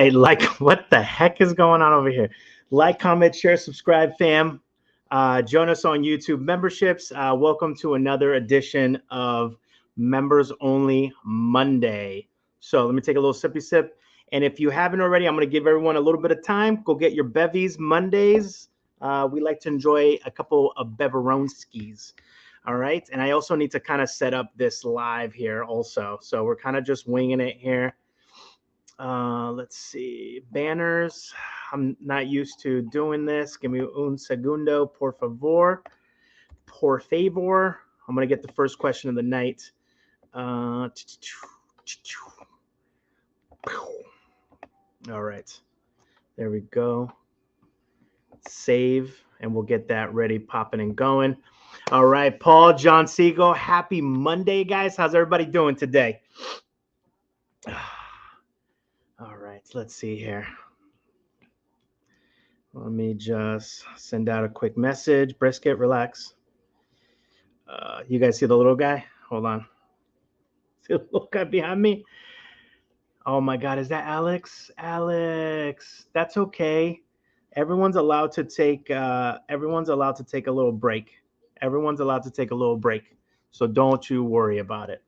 right, like, what the heck is going on over here? Like, comment, share, subscribe, fam. Join us on YouTube memberships. Welcome to another edition of Members Only Monday. So let me take a little sippy sip. And if you haven't already, I'm going to give everyone a little bit of time. Go get your bevies Mondays. We like to enjoy a couple of beveronskis. All right. And I also need to kind of set up this live here also. So we're kind of just winging it here. Let's see. Banners. I'm not used to doing this. Give me un segundo, por favor. Por favor. I'm going to get the first question of the night. All right. There we go. Save, and we'll get that ready, popping and going. All right, Paul, Jon Segal, happy Monday, guys. How's everybody doing today? All right, let's see here. Let me just send out a quick message. Brisket, relax. You guys see the little guy? Hold on. See the little guy behind me? Oh my God, is that Alex? Alex, that's okay. Everyone's allowed to take a little break. Everyone's allowed to take a little break. So don't you worry about it.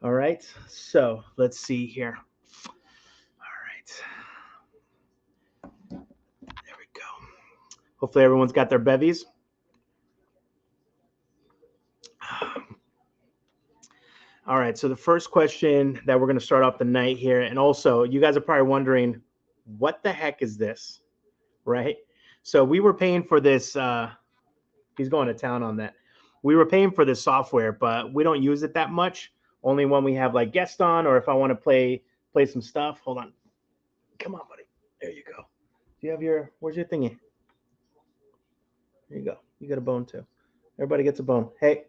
All right. So let's see here. All right. There we go. Hopefully everyone's got their bevies. All right. So the first question that we're going to start off the night here. And also, you guys are probably wondering, what the heck is this? Right? So we were paying for this. He's going to town on that. We were paying for this software, but we don't use it that much. Only when we have like guests on, or if I want to play some stuff. Hold on. Come on, buddy. There you go. Do you have where's your thingy? There you go. You got a bone too. Everybody gets a bone. Hey,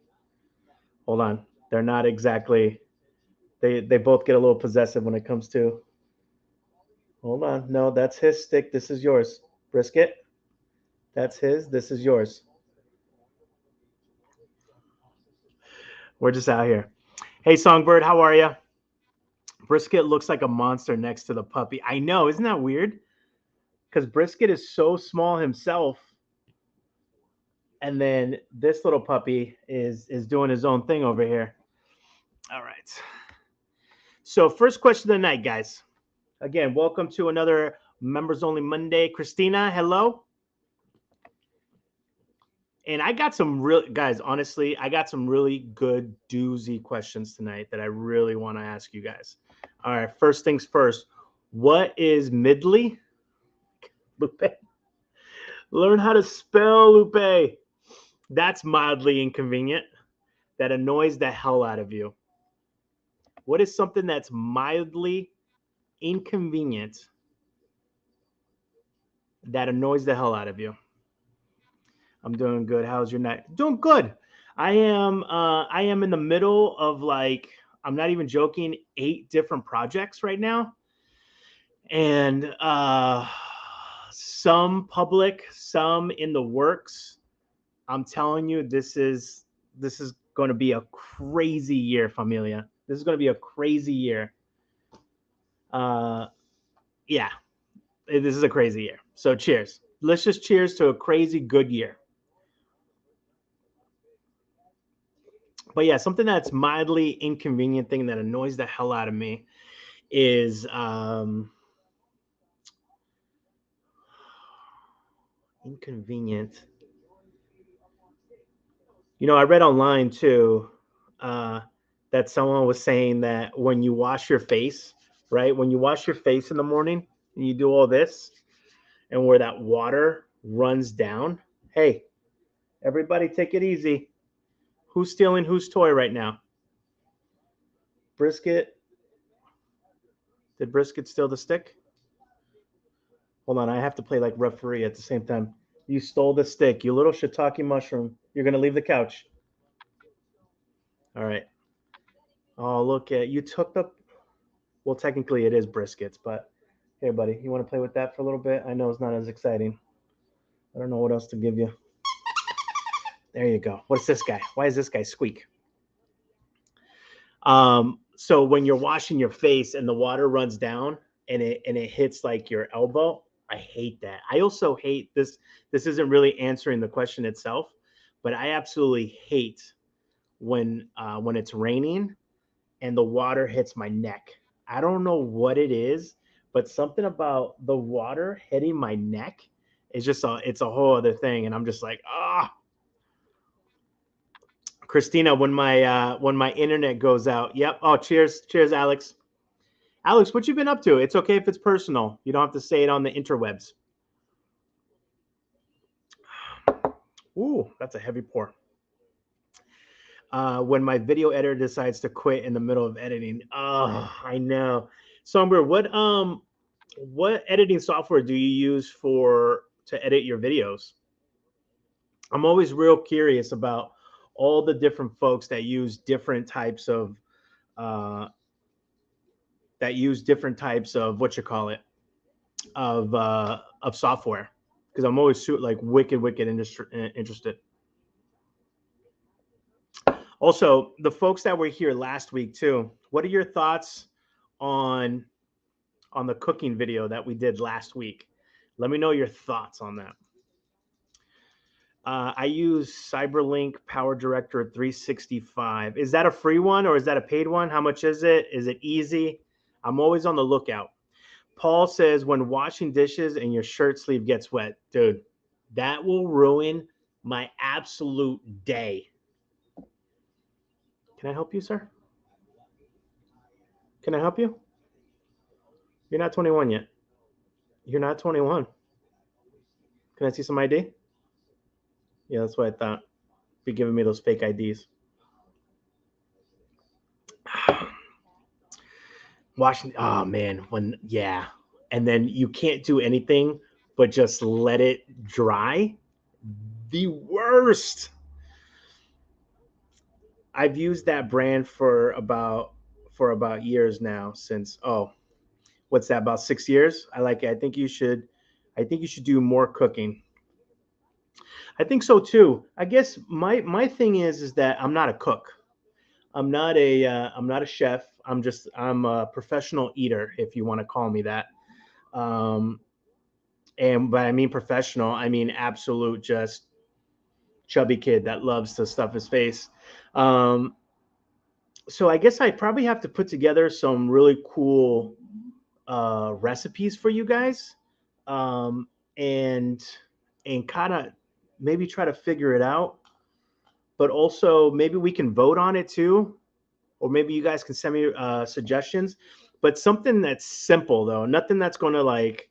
hold on. They're not exactly, they both get a little possessive when it comes to, hold on. No, that's his stick. This is yours. Brisket. That's his. This is yours. We're just out here. Hey, SongByrd, how are you? Brisket looks like a monster next to the puppy. I know. Isn't that weird? Because Brisket is so small himself. And then this little puppy is doing his own thing over here. All right. So first question of the night, guys. Again, welcome to another Members Only Monday. Kristina, hello. And I got some guys, honestly, I got some really good doozy questions tonight that I really want to ask you guys. All right, first things first. What is Midley? Lupe. Learn how to spell, Lupe. That's mildly inconvenient. That annoys the hell out of you. What is something that's mildly inconvenient that annoys the hell out of you? I'm doing good. How's your night? Doing good. I am in the middle of, like, I'm not even joking, 8 different projects right now. And some public, some in the works. I'm telling you, this is going to be a crazy year, familia. This is going to be a crazy year. Yeah, this is a crazy year. So cheers. Let's just cheers to a crazy good year. But yeah, something that's mildly inconvenient thing that annoys the hell out of me is inconvenient. You know, I read online too that someone was saying that when you wash your face, right? When you wash your face in the morning and you do all this, and where that water runs down, hey, everybody take it easy. Who's stealing whose toy right now? Brisket? Did Brisket steal the stick? Hold on, I have to play like referee at the same time. You stole the stick, you little shiitake mushroom. You're going to leave the couch. All right. Oh, look at, you took the, well, technically it is Brisket's, but here, buddy, you want to play with that for a little bit? I know it's not as exciting. I don't know what else to give you. There you go. What's this guy? Why is this guy squeak? So when you're washing your face and the water runs down, and it hits like your elbow. I hate that. I also hate this. This isn't really answering the question itself, but I absolutely hate when it's raining and the water hits my neck. I don't know what it is, but something about the water hitting my neck is just it's a whole other thing, and I'm just like, ah. Kristina, when my internet goes out. Yep. Oh, cheers, Alex. Alex, what you been up to? It's okay if it's personal. You don't have to say it on the interwebs. Ooh, that's a heavy pour. When my video editor decides to quit in the middle of editing. Oh, I know. SongByrd, what editing software do you use to edit your videos? I'm always real curious about all the different folks that use different types of uh, what you call it of software, because I'm always like wicked interested. Also, the folks that were here last week too, what are your thoughts on the cooking video that we did last week? Let me know your thoughts on that. I use Cyberlink Power Director 365. Is that a free one or is that a paid one? How much is it? Is it easy? I'm always on the lookout. Paul says, when washing dishes and your shirt sleeve gets wet, dude, that will ruin my absolute day. Can I help you, sir? Can I help you? You're not 21 yet. You're not 21. Can I see some ID? Yeah, that's what I thought. Be giving me those fake IDs. Washing, oh man, yeah. And then you can't do anything but just let it dry. The worst. I've used that brand for about years now, since what's that, about 6 years? I like it. I think you should do more cooking. I think so too. I guess my thing is that I'm not a cook. I'm not a chef. I'm a professional eater, if you want to call me that. And by I mean professional, I mean absolute just chubby kid that loves to stuff his face. So I guess I probably have to put together some really cool recipes for you guys, and kind of maybe try to figure it out. But also maybe we can vote on it too, or maybe you guys can send me suggestions. But something that's simple though, nothing that's going to like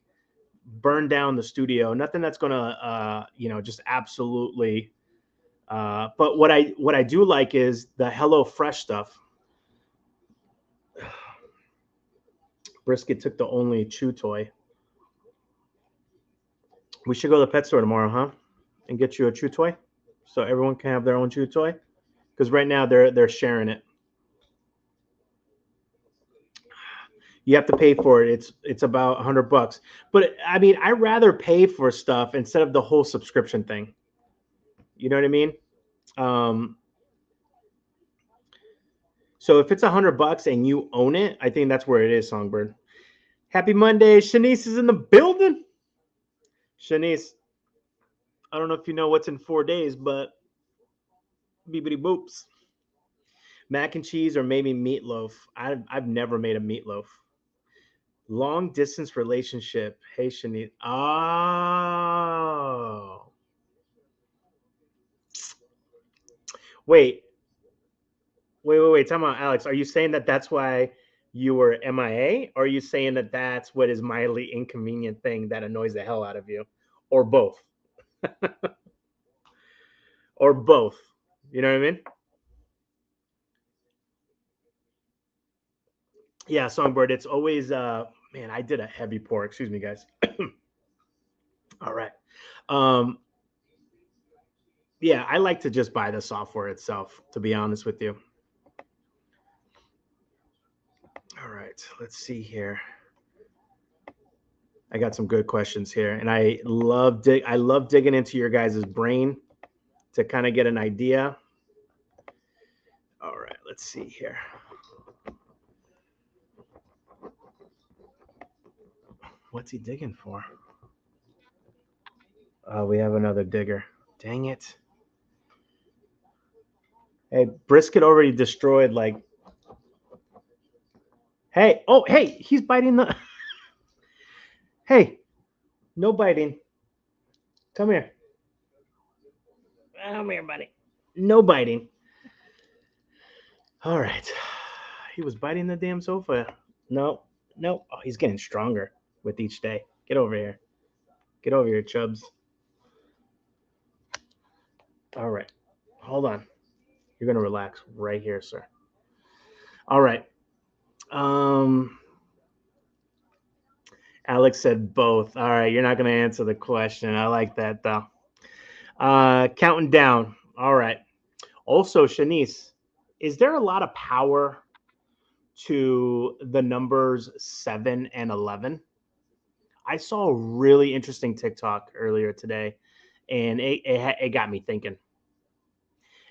burn down the studio, nothing that's going to just absolutely. But what I do like is the Hello Fresh stuff. Brisket took the only chew toy. We should go to the pet store tomorrow, huh? And get you a chew toy, so everyone can have their own chew toy. Because right now they're sharing it. You have to pay for it. It's about $100. But I mean, I rather pay for stuff instead of the whole subscription thing. You know what I mean? So if it's $100 and you own it, I think that's where it is, SongByrd. Happy Monday. Shanice is in the building. Shanice, I don't know if you know what's in 4 days, but beepity boops. Mac and cheese or maybe meatloaf. I've never made a meatloaf. Long distance relationship. Hey, Shanice. Oh. Wait. Time out, Alex. Are you saying that that's why you were MIA? Or are you saying that that's what is mildly inconvenient thing that annoys the hell out of you? Or both? Or both? You know what I mean? Yeah, SongByrd. It's always man, I did a heavy pour. Excuse me, guys. All right. Yeah, I like to just buy the software itself, to be honest with you. All right, let's see here. I got some good questions here, and I love digging into your guys' brain to kind of get an idea. All right, let's see here. What's he digging for? Oh, we have another digger. Dang it. Hey, Brisket already destroyed, like. Hey, oh, hey, he's biting the. Hey, no biting. Come here. Come here, buddy. No biting. All right. He was biting the damn sofa. No, no. Oh, he's getting stronger with each day. Get over here. Get over here, Chubs. All right. Hold on. You're going to relax right here, sir. All right. Alex said both. All right. You're not going to answer the question. I like that, though. Counting down. All right. Also, Shanice, is there a lot of power to the numbers 7 and 11? I saw a really interesting TikTok earlier today, and it got me thinking.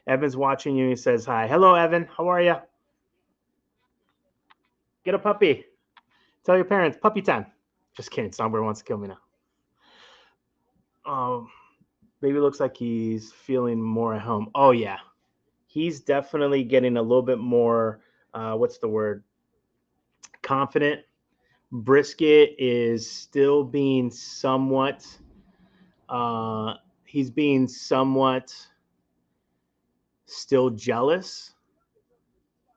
Evan's watching you. He says hi. Hello, Evan. How are you? Get a puppy. Tell your parents, puppy time. Just kidding. SongByrd wants to kill me now. Baby looks like he's feeling more at home. Oh, yeah. He's definitely getting a little bit more, what's the word? Confident. Brisket is still being somewhat, he's being somewhat still jealous,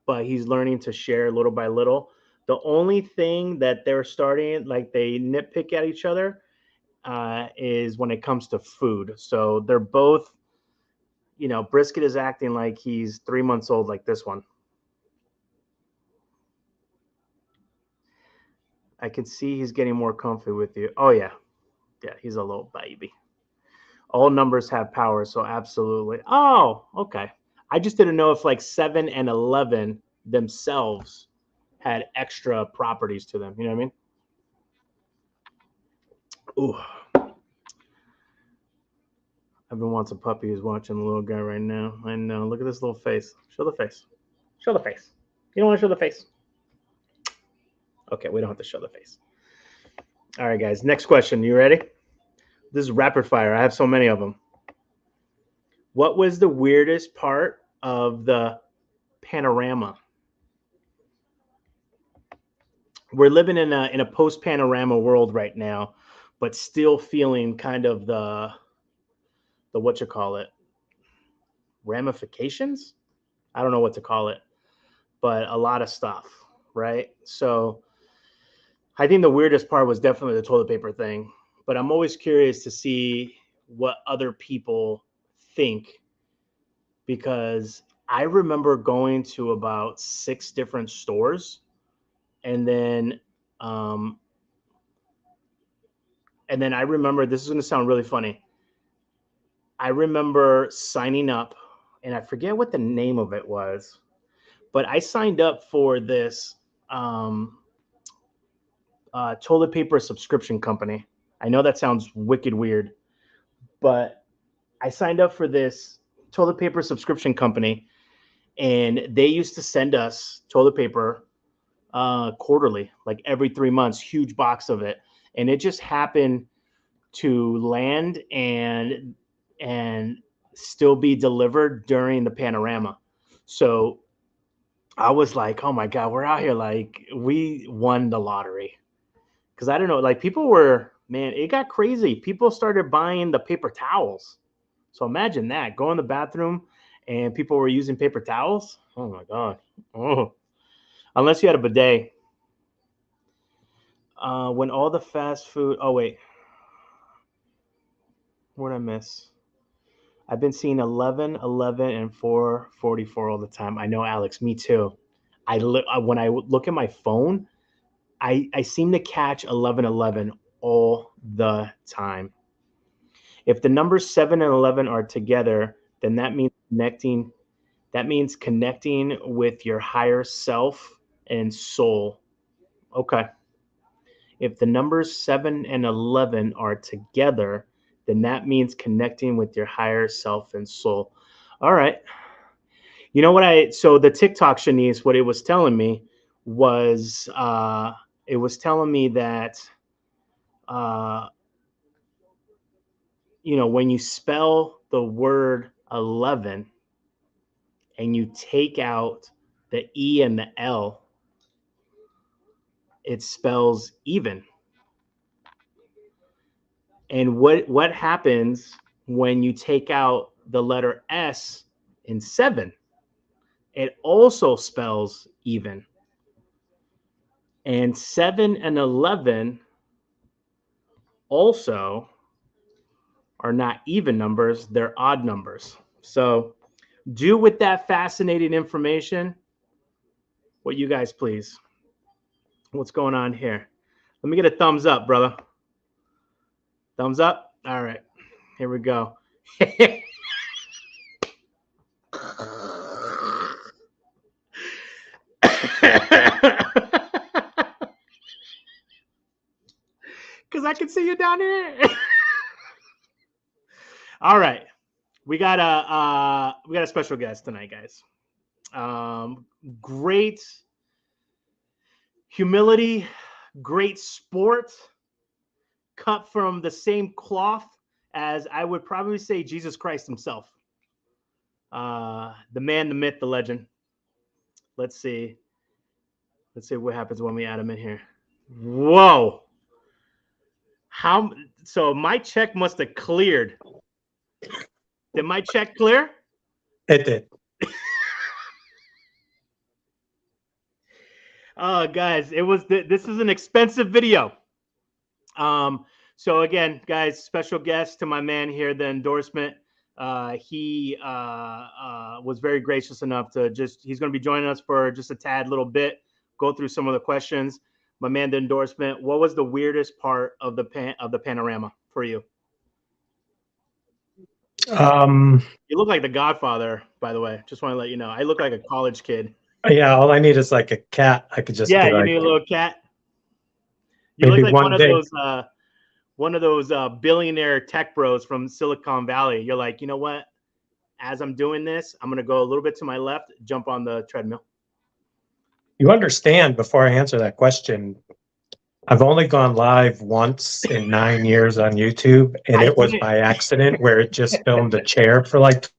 but he's learning to share little by little. The only thing that they're starting, like they nitpick at each other, is when it comes to food. So they're both, Brisket is acting like he's 3 months old, like this one. I can see he's getting more comfy with you. Oh, yeah. Yeah, he's a little baby. All numbers have power, so absolutely. Oh, okay. I just didn't know if like 7 and 11 themselves had extra properties to them. You know what I mean? Ooh. Evan wants a puppy. He's watching the little guy right now. I know. Look at this little face. Show the face. Show the face. You don't want to show the face? Okay, we don't have to show the face. All right, guys. Next question. You ready? This is rapid fire. I have so many of them. What was the weirdest part of the panorama? We're living in a post panorama world right now, but still feeling kind of the what you call it, ramifications. I don't know what to call it, but a lot of stuff, right? So I think the weirdest part was definitely the toilet paper thing, but I'm always curious to see what other people think, because I remember going to about 6 different stores, and then I remember, this is going to sound really funny. I remember signing up, and I forget what the name of it was, but I signed up for this toilet paper subscription company. I know that sounds wicked weird, but I signed up for this toilet paper subscription company, and they used to send us toilet paper quarterly, like every 3 months, huge box of it. And it just happened to land and still be delivered during the panorama. So I was like, oh my God, we're out here. Like, we won the lottery. Because I don't know, like people were, man, it got crazy. People started buying the paper towels. So imagine that, go in the bathroom and people were using paper towels. Oh my God. Oh, unless you had a bidet. When all the fast food, oh wait, what did I miss? I've been seeing 11, 11, and 444 all the time. I know, Alex, me too. When I look at my phone, I seem to catch 11, 11 all the time. If the numbers 7 and 11 are together, then that means connecting. That means connecting with your higher self and soul. Okay. If the numbers 7 and 11 are together, then that means connecting with your higher self and soul. All right. You know what so the TikTok, Shanice, what it was telling me was, it was telling me that you know, when you spell the word 11 and you take out the E and the L, it spells even. And what happens when you take out the letter S in 7? It also spells even. And 7 and 11 also are not even numbers, they're odd numbers. So do with that fascinating information what you guys please. What's going on here? Let me get a thumbs up, brother. Thumbs up? All right, here we go. Because I can see you down here. All right, we got a special guest tonight, guys. Great humility, great sport, cut from the same cloth as I would probably say Jesus Christ himself. The man, the myth, the legend. Let's see what happens when we add him in here. Whoa. So my check must have cleared. Did my check clear? It did. Oh, guys, this is an expensive video. So again, guys, special guest to my man here, the Endorsement. He was very gracious enough to he's going to be joining us for just a tad little bit, go through some of the questions. My man, the Endorsement, what was the weirdest part of the panorama for you? You look like the Godfather, by the way. Just want to let you know. I look like a college kid. Yeah, all I need is like a cat. I could just you like, need a little cat. You look like one of those billionaire tech bros from Silicon Valley. You're like, you know what? As I'm doing this, I'm gonna go a little bit to my left, jump on the treadmill. You understand, before I answer that question, I've only gone live once in 9 years on YouTube, and it was by accident where it just filmed a chair for like 2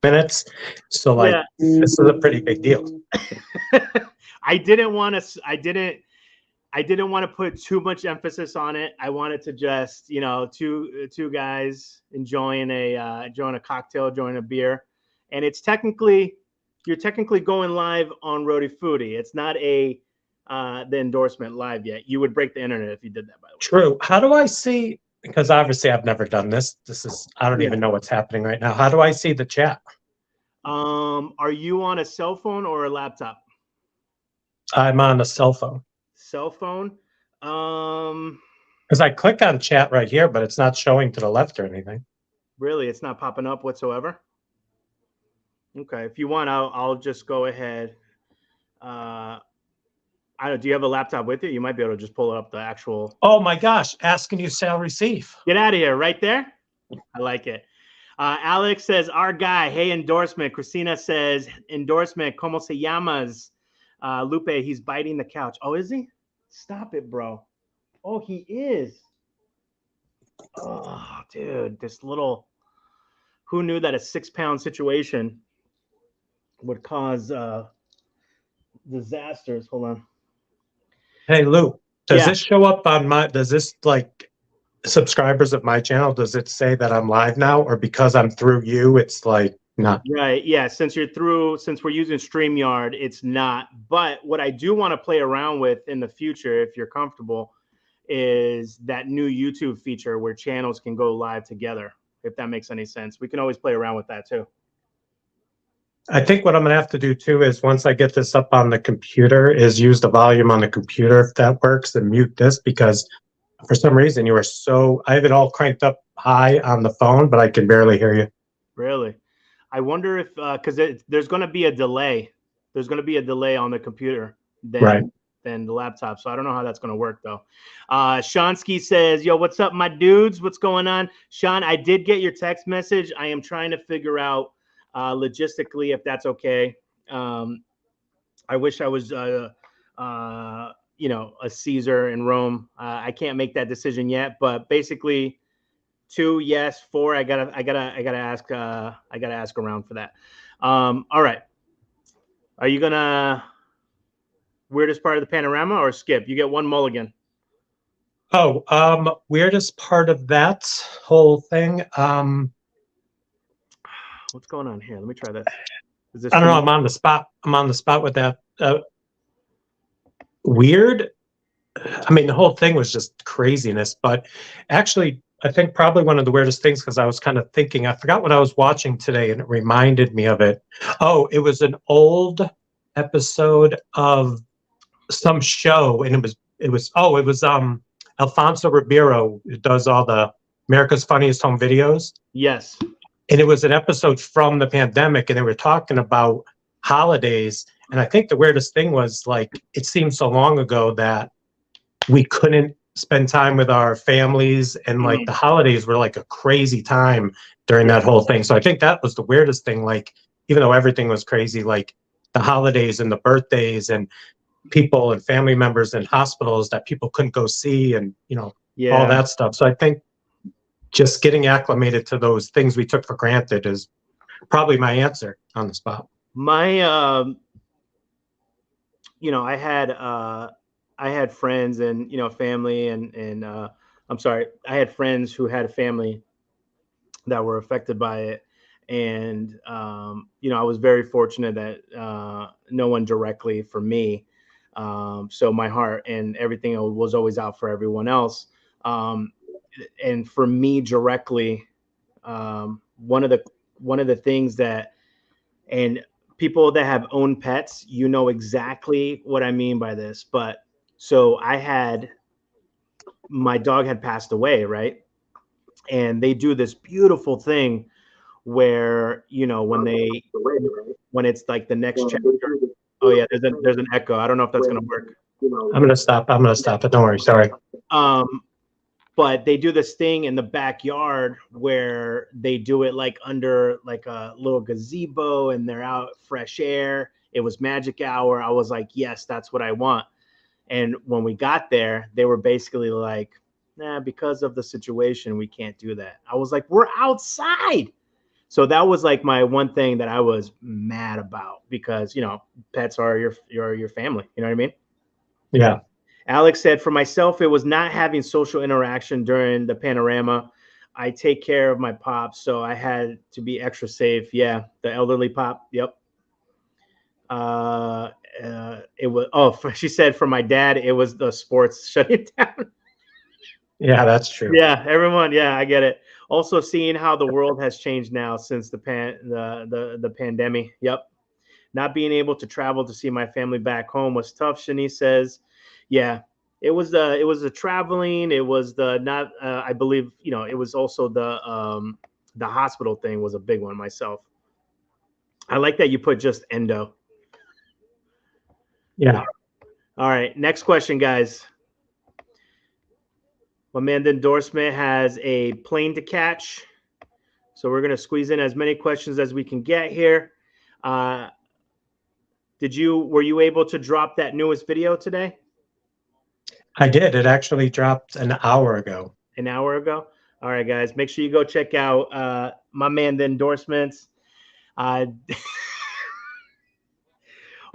minutes. So like, this is a pretty big deal. I didn't want to put too much emphasis on it. I wanted to just, you know, two guys enjoying a cocktail, enjoying a beer, and you're technically going live on RHODE Foody. It's not the Endorsement live yet. You would break the internet if you did that, by the way. True. How do I see? Because obviously I've never done this. I don't even know what's happening right now. How do I see the chat? Are you on a cell phone or a laptop? I'm on a cell phone. Cell phone? Because I click on chat right here, but it's not showing to the left or anything. Really? It's not popping up whatsoever? Okay. If you want, I'll just go ahead. Do you have a laptop with you? You might be able to just pull up the actual. Oh my gosh. Asking you shall receive. Get out of here. Right there. I like it. Alex says, our guy. Hey, Endorsement. Kristina says, Endorsement. ¿Cómo se llamas? Lupe, he's biting the couch. Oh, is he? Stop it, bro. Oh, he is. Oh, dude, who knew that a 6-pound situation would cause disasters? Hold on. Hey, Lou, does this show up on does this like subscribers of my channel? Does it say that I'm live now, or because I'm through you, it's like not? Right. Yeah. Since we're using StreamYard, it's not. But what I do want to play around with in the future, if you're comfortable, is that new YouTube feature where channels can go live together. If that makes any sense, we can always play around with that too. I think what I'm gonna have to do too is once I get this up on the computer, is use the volume on the computer if that works, and mute this, because for some reason I have it all cranked up high on the phone, but I can barely hear you. Really? I wonder if because there's going to be a delay. There's going to be a delay on the computer than the laptop. So I don't know how that's going to work though. Shansky says, yo, what's up, my dudes? What's going on? Sean, I did get your text message. I am trying to figure out logistically if that's okay. I wish I was you know, a Caesar in Rome. I can't make that decision yet, but basically 2, yes. 4, I gotta ask around for that. All right. Are you gonna weirdest part of the panorama or skip? You get 1 mulligan. Oh, weirdest part of that whole thing. What's going on here? Let me try this. Is this I don't know. I'm on the spot. With that. Weird. I mean, the whole thing was just craziness. But actually, I think probably one of the weirdest things, because I was kind of thinking, I forgot what I was watching today, and it reminded me of it. Oh, it was an old episode of some show, and it was Alfonso Ribeiro, who does all the America's Funniest Home Videos. Yes. And it was an episode from the pandemic, and they were talking about holidays. And I think the weirdest thing was, like, it seemed so long ago that we couldn't spend time with our families, and like the holidays were like a crazy time during that whole thing. So I think that was the weirdest thing. Like, even though everything was crazy, like the holidays and the birthdays and people and family members in hospitals that people couldn't go see, and, you know, all that stuff. So I think just getting acclimated to those things we took for granted is probably my answer on the spot. My, you know, I had friends and, you know, family and I'm sorry, I had friends who had a family that were affected by it. And, you know, I was very fortunate that no one directly for me. So my heart and everything was always out for everyone else. And for me directly, one of the things that, and people that have owned pets, you know exactly what I mean by this. But so my dog had passed away, right? And they do this beautiful thing where, you know, when it's like the next chapter. Oh yeah, there's an echo. I don't know if that's gonna work. I'm gonna stop it. Don't worry. Sorry. But they do this thing in the backyard where they do it like under like a little gazebo, and they're out fresh air. It was magic hour. I was like, yes, that's what I want. And when we got there, they were basically like, nah, because of the situation, we can't do that. I was like, we're outside. So that was like my one thing that I was mad about, because, you know, pets are your family. You know what I mean? Yeah. Alex said, for myself, it was not having social interaction during the panorama. I take care of my pops, so I had to be extra safe. Yeah, the elderly pop. Yep. It was. She said, for my dad, it was the sports shutting down. Yeah, that's true. Yeah, everyone. Yeah, I get it. Also, seeing how the world has changed now since the pandemic. Yep. Not being able to travel to see my family back home was tough. Shanice says, yeah, it was the traveling. It was the not. I believe, you know, it was also the hospital thing was a big one myself. I like that you put just Endo. Yeah. All right. Next question, guys. My man, the Endorsement has a plane to catch. So we're going to squeeze in as many questions as we can get here. Were you able to drop that newest video today? I did. It actually dropped an hour ago. An hour ago? All right, guys. Make sure you go check out my man, the Endorsements.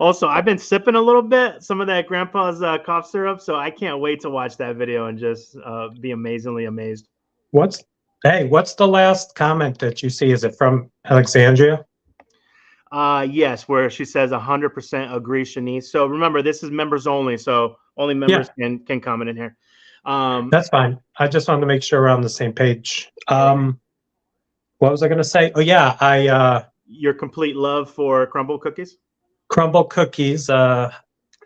Also, I've been sipping a little bit, some of that grandpa's cough syrup, so I can't wait to watch that video and just be amazingly amazed. What's the last comment that you see? Is it from Alexandria? Yes, where she says 100% agree, Shanice. So remember, this is members only, so only members can comment in here. That's fine. I just wanted to make sure we're on the same page. What was I going to say? Oh yeah, your complete love for crumble cookies. Crumble cookies. I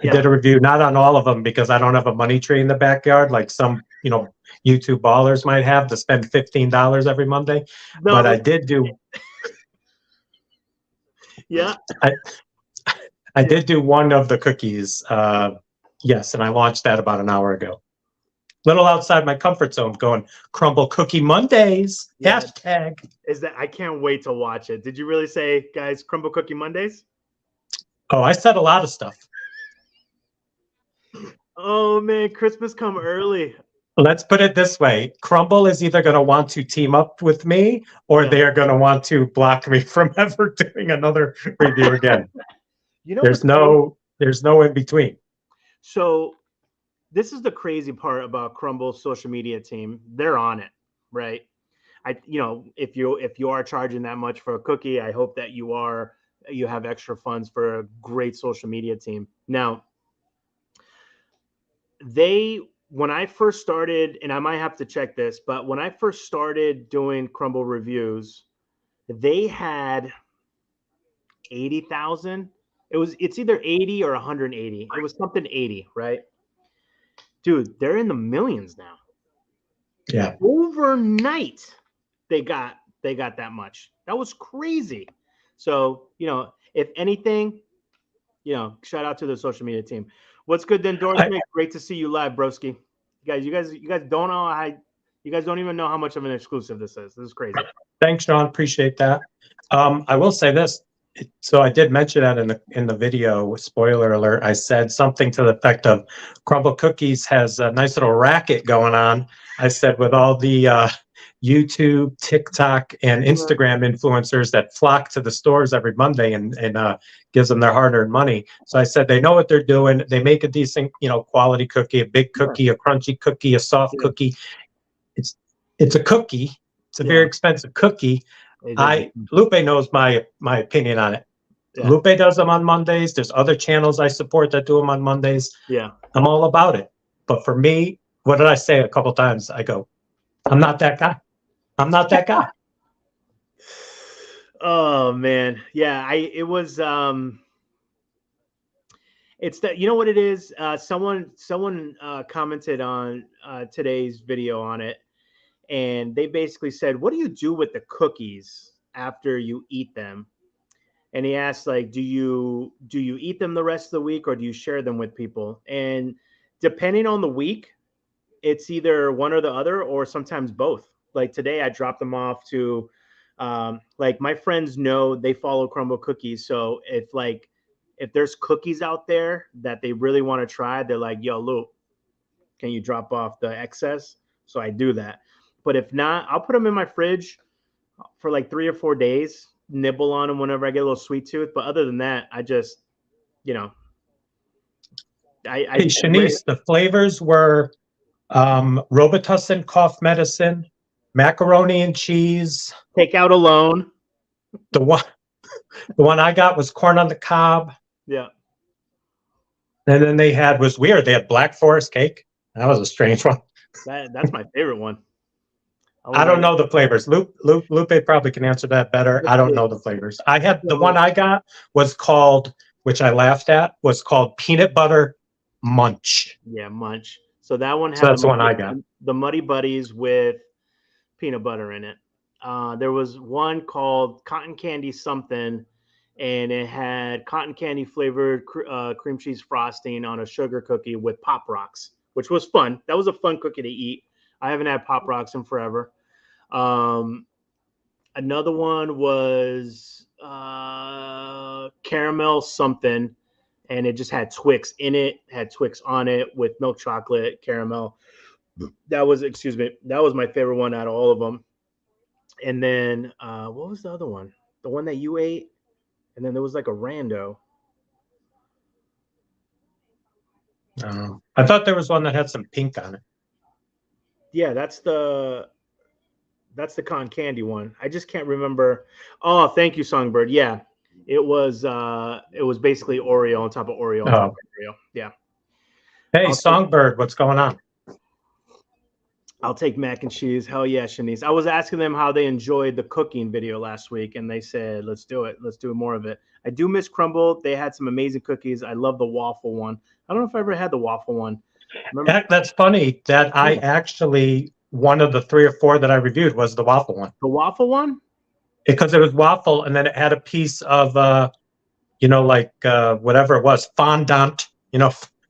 did a review, not on all of them because I don't have a money tree in the backyard like some, you know, YouTube ballers might have to spend $15 every Monday. No, but I did do. Yeah. I did do one of the cookies. Yes, and I launched that about an hour ago. Little outside my comfort zone, going Crumble Cookie Mondays. Yeah. Hashtag. Is that? I can't wait to watch it. Did you really say, guys, Crumble Cookie Mondays? Oh, I said a lot of stuff. Oh man, Christmas come early. Let's put it this way. Crumble is either going to want to team up with me or Yeah. they're going to want to block me from ever doing another review again. You know There's what's no in between. so this is the crazy part about Crumble's social media team. They're on it, right? If you are charging that much for a cookie, I hope that you have extra funds for a great social media team. Now, when I first started, and I might have to check this, but when I first started doing Crumble reviews, they had 80,000. It's either 80 or 180. It was something 80, right? Dude, they're in the millions now. Yeah. Overnight, they got that much. That was crazy. So, if anything, shout out to the social media team. What's good, Endorsement? Great to see you live, broski. You guys don't know how you guys don't even know how much of an exclusive this is. This is crazy. Thanks, John. Appreciate that. I will say this. So I did mention that in the video. Spoiler alert! I said something to the effect of Crumble Cookies has a nice little racket going on. I said with all the YouTube, TikTok, and Instagram influencers that flock to the stores every Monday and gives them their hard-earned money. So I said they know what they're doing. They make a decent, quality cookie, a big cookie, a crunchy cookie, a soft cookie. It's a cookie. It's a very expensive cookie. Lupe knows my opinion on it. Yeah. Lupe does them on Mondays. There's other channels I support that do them on Mondays. Yeah. I'm all about it. But for me, what did I say a couple times? I go, I'm not that guy. I'm not that guy. Oh man. Yeah, it was it's that, you know what it is? Someone commented on today's video on it, and they basically said, what do you do with the cookies after you eat them? And he asked, like, do you eat them the rest of the week, or do you share them with people? And depending on the week, it's either one or the other, or sometimes both. Like today I dropped them off to like my friends know, they follow Crumble Cookies. So if there's cookies out there that they really want to try, they're like, yo, Lou, can you drop off the excess? So I do that. But if not, I'll put them in my fridge for like 3 or 4 days, nibble on them whenever I get a little sweet tooth. But other than that, I just, hey, Shanice, the flavors were Robitussin cough medicine, macaroni and cheese. Take out alone. The one I got was corn on the cob. Yeah. And then they had Black Forest cake. That was a strange one. That's my favorite one. I don't know the flavors. Lupe probably can answer that better. I don't know the flavors. I had the one I got was called, which I laughed at, was called Peanut Butter Munch. Yeah, Munch. So that one had that's the one I got. The Muddy Buddies with peanut butter in it. There was one called Cotton Candy something, and it had cotton candy flavored cream cheese frosting on a sugar cookie with Pop Rocks, which was fun. That was a fun cookie to eat. I haven't had Pop Rocks in forever. Another one was caramel something, and it just had Twix in it, had Twix on it with milk chocolate, caramel. That was my favorite one out of all of them. And then what was the other one? The one that you ate? And then there was like a rando. I thought there was one that had some pink on it. Yeah, that's the cotton candy one. I just can't remember. Oh, thank you, SongByrd. Yeah, it was basically Oreo on top of Oreo on top of Oreo. Yeah. Hey, SongByrd, what's going on? I'll take mac and cheese. Hell yeah, Shanice. I was asking them how they enjoyed the cooking video last week, and they said, let's do it. Let's do more of it. I do miss Crumble. They had some amazing cookies. I love the waffle one. I don't know if I ever had the waffle one. That's funny that I actually, one of the 3 or 4 that I reviewed was the waffle one. The waffle one? Because it was waffle, and then it had a piece of, whatever it was, fondant,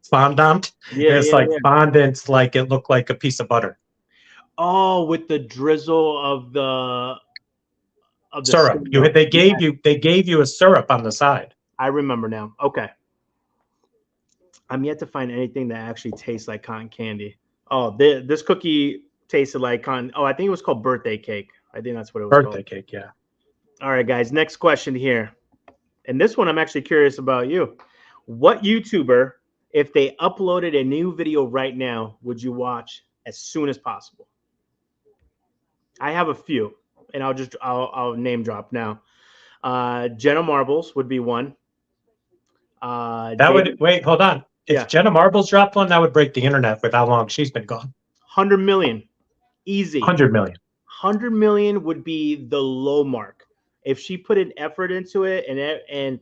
fondant. Yeah, it's fondant, like it looked like a piece of butter. Oh, with the drizzle of the syrup. They gave you a syrup on the side. I remember now. Okay. I'm yet to find anything that actually tastes like cotton candy. Oh, this cookie tasted like cotton. Oh, I think it was called birthday cake. I think that's what it was called. Birthday cake, yeah. All right, guys. Next question here. And this one I'm actually curious about you. What YouTuber, if they uploaded a new video right now, would you watch as soon as possible? I have a few, and I'll name drop now. Jenna Marbles would be one. Wait, hold on. If Jenna Marbles dropped one, that would break the internet with how long she's been gone. 100 million. Easy. 100 million. 100 million would be the low mark. If she put an effort into it, and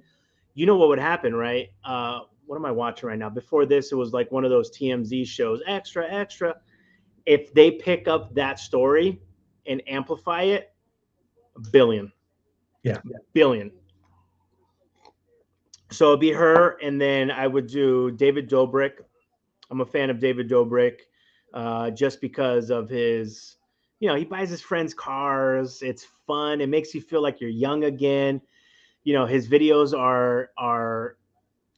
you know what would happen, right? What am I watching right now? Before this, it was like one of those TMZ shows, extra. If they pick up that story and amplify it, $1 billion. Yeah. $1 billion. So it'd be her, and then I would do David Dobrik. I'm a fan of David Dobrik, just because of his, he buys his friends cars. It's fun. It makes you feel like you're young again. His videos are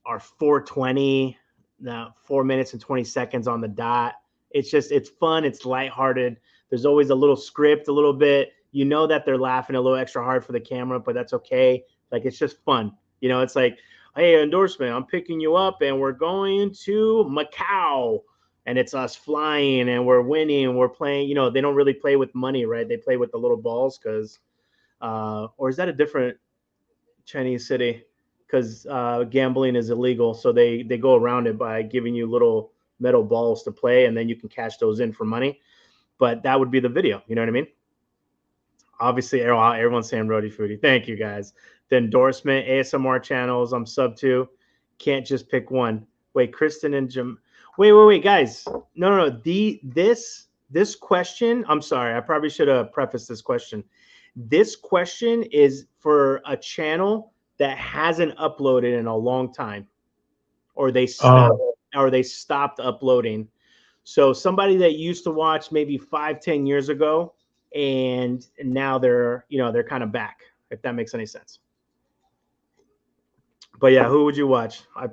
4:20, now 4 minutes and 20 seconds on the dot. It's fun. It's lighthearted. There's always a little script, a little bit. That they're laughing a little extra hard for the camera, but that's okay. Like, it's just fun. It's like, hey, Endorsement, I'm picking you up and we're going to Macau. And it's us flying and we're winning. We're playing, they don't really play with money, right? They play with the little balls because, or is that a different Chinese city? Because gambling is illegal. So they go around it by giving you little metal balls to play, and then you can cash those in for money. But that would be the video. You know what I mean? Obviously, everyone's saying RHODE Foody. Thank you, guys. The Endorsement, ASMR channels, I'm sub to. Can't just pick one. Wait, Kristen and Jim. Wait, guys. No. This question, I'm sorry. I probably should have prefaced this question. This question is for a channel that hasn't uploaded in a long time, or they stopped uploading. So somebody that used to watch maybe 5-10 years ago, and now they're kind of back, if that makes any sense. But yeah, who would you watch? I'm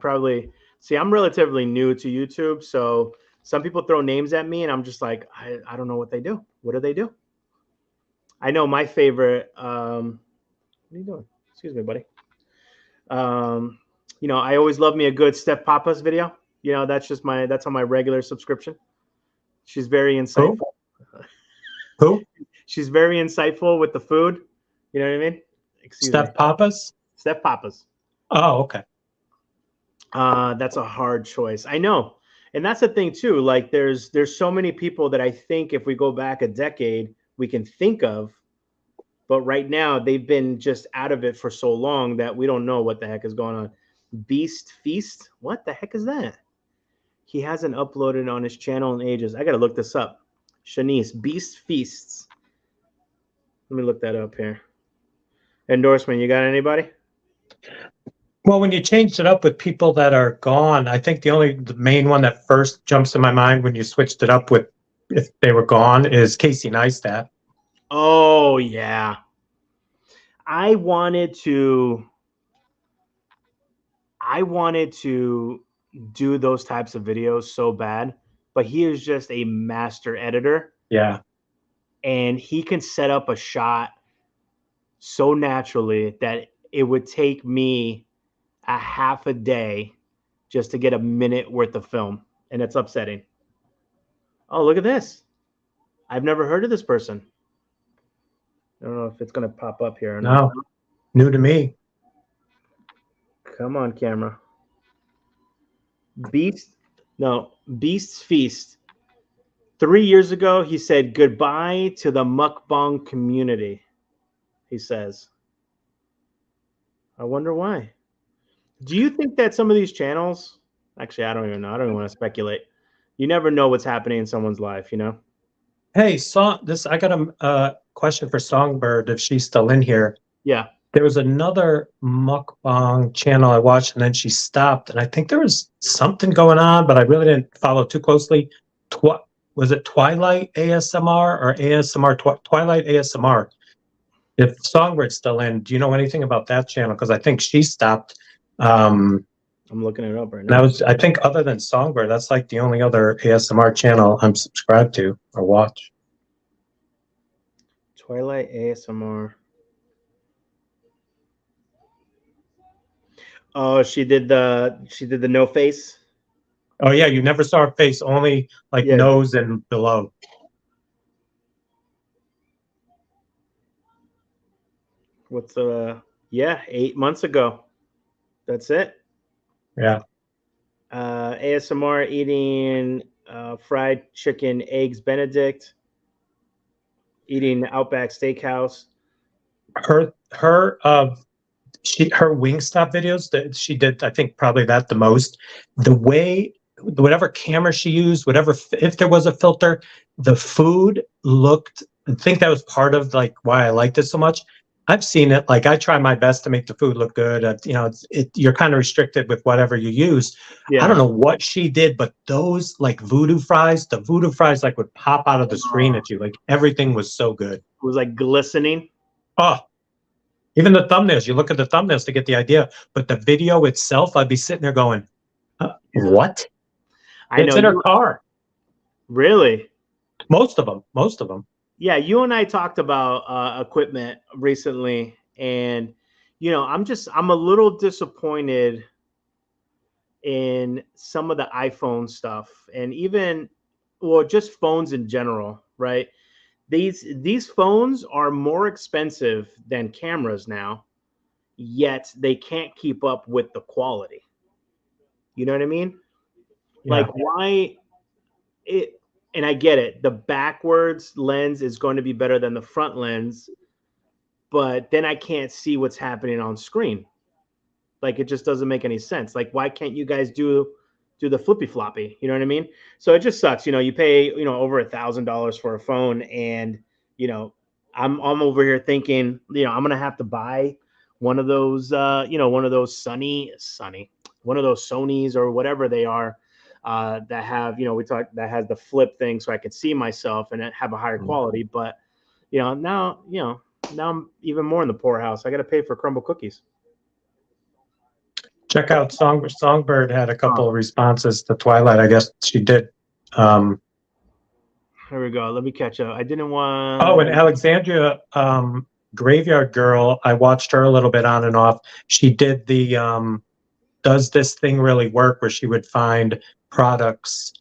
relatively new to YouTube, so some people throw names at me and I'm just like, I don't know what they do. What do they do? I know my favorite, what are you doing? Excuse me, buddy. I always love me a good Steph Papa's video. That's on my regular subscription. She's very insightful. Who? She's very insightful with the food. You know what I mean? Steph Papa's? Steph Papa's. Oh, okay. That's a hard choice. I know. And that's the thing too. Like there's so many people that I think if we go back a decade, we can think of, but right now they've been just out of it for so long that we don't know what the heck is going on. Beast Feast? What the heck is that? He hasn't uploaded on his channel in ages. I got to look this up. Shanice, Beast Feasts. Let me look that up here. Endorsement, you got anybody? Well, when you changed it up with people that are gone, I think the main one that first jumps in my mind when you switched it up with if they were gone is Casey Neistat. Oh, yeah. I wanted to do those types of videos so bad, but he is just a master editor. Yeah. And he can set up a shot so naturally that it would take me a half a day just to get a minute worth of film. And it's upsetting. Oh, look at this. I've never heard of this person. I don't know if it's going to pop up here. No, new to me. Come on, camera. Beast's Feast. 3 years ago, he said goodbye to the mukbang community, he says. I wonder why. Do you think that some of these channels, actually, I don't even know. I don't even want to speculate. You never know what's happening in someone's life, Hey, I got a question for SongByrd if she's still in here. Yeah. There was another mukbang channel I watched and then she stopped. And I think there was something going on, but I really didn't follow too closely. Was it Twilight ASMR or ASMR? Twilight ASMR. If SongByrd's still in, do you know anything about that channel? Because I think she stopped I'm looking it up right That now. was, I think, other than SongByrd, that's like the only other ASMR channel I'm subscribed to or watch. Twilight ASMR. Oh, she did the no face. Oh yeah, you never saw her face, only like Yeah. nose and below. What's yeah, 8 months ago. That's it. Yeah. ASMR eating fried chicken eggs Benedict, eating Outback Steakhouse. Her her Wingstop videos that she did, I think probably that the most. The way, whatever camera she used, whatever, if there was a filter, the food looked, I think that was part of like why I liked it so much. I've seen it, like I try my best to make the food look good. You know, you're kind of restricted with whatever you use. Yeah. I don't know what she did, but those like the voodoo fries like would pop out of the screen at you. Like everything was so good. It was like glistening. Oh, even the thumbnails, you look at the thumbnails to get the idea, but the video itself, I'd be sitting there going, what? I It's know in her you car. really. Most of them. Yeah, you and I talked about equipment recently, and you know, I'm a little disappointed in some of the iPhone stuff, and even, well, just phones in general, right? These phones are more expensive than cameras now, yet they can't keep up with the quality. You know what I mean? Like Yeah. why it, and I get it. The backwards lens is going to be better than the front lens, but then I can't see what's happening on screen. Like it just doesn't make any sense. Like why can't you guys do the flippy floppy? You know what I mean? So it just sucks. You know, you pay over $1,000 for a phone, and you know I'm over here thinking I'm gonna have to buy one of those one of those one of those Sonys or whatever they are that have we talked that has the flip thing so I could see myself and have a higher quality. But now I'm even more in the poorhouse. I got to pay for crumble cookies. Check out SongByrd had a couple of responses to Twilight. I guess she did. Here we go. Let me catch up. I didn't want. Oh, and Alexandria Graveyard Girl, I watched her a little bit on and off. She did the does this thing really work, where she would find products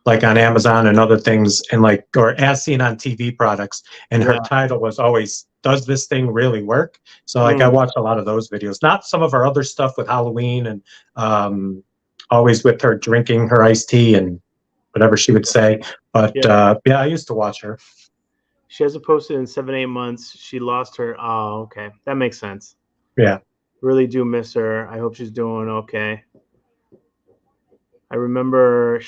like on Amazon and other things, and like, or as seen on TV products, and her title was always, does this thing really work? So like I watched a lot of those videos, not some of her other stuff with Halloween, and always with her drinking her iced tea and whatever she would say. But yeah, I used to watch her. She hasn't posted in 7-8 months. She lost her. Oh, okay, that makes sense. Yeah, really do miss her. I hope she's doing okay. I remember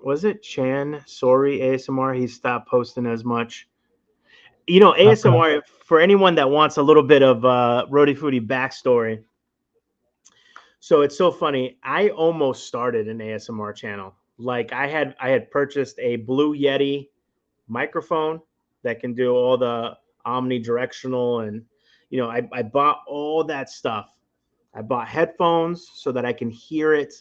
was it Chan Sorry ASMR? He stopped posting as much. ASMR, for anyone that wants a little bit of RHODE Foody backstory. So it's so funny. I almost started an ASMR channel. Like I had purchased a Blue Yeti microphone that can do all the omnidirectional, and I bought all that stuff. I bought headphones so that I can hear it.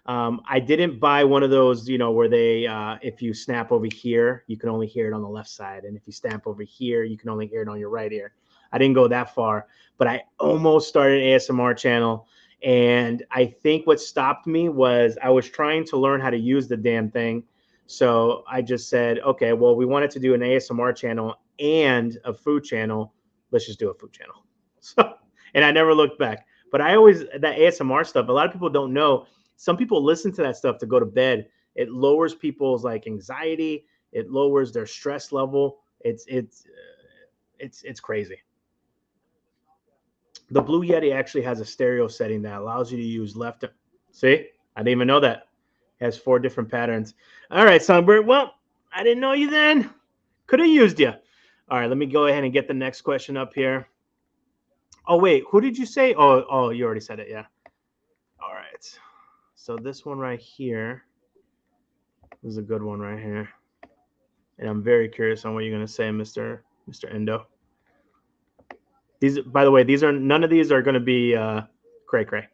I didn't buy one of those, where they, if you snap over here, you can only hear it on the left side. And if you snap over here, you can only hear it on your right ear. I didn't go that far, but I almost started an ASMR channel. And I think what stopped me was I was trying to learn how to use the damn thing. So I just said, okay, well, we wanted to do an ASMR channel and a food channel. Let's just do a food channel. So, and I never looked back. But I always, that ASMR stuff, a lot of people don't know. Some people listen to that stuff to go to bed. It lowers people's like anxiety. It lowers their stress level. It's crazy. The Blue Yeti actually has a stereo setting that allows you to use left. See, I didn't even know that. It has 4 different patterns. All right, SongByrd. Well, I didn't know you then. Could have used you. All right, let me go ahead and get the next question up here. Oh, wait, who did you say? Oh, you already said it. Yeah. All right. So this one right here is a good one right here. And I'm very curious on what you're going to say, Mr. Endo. These, by the way, none of these are going to be cray cray.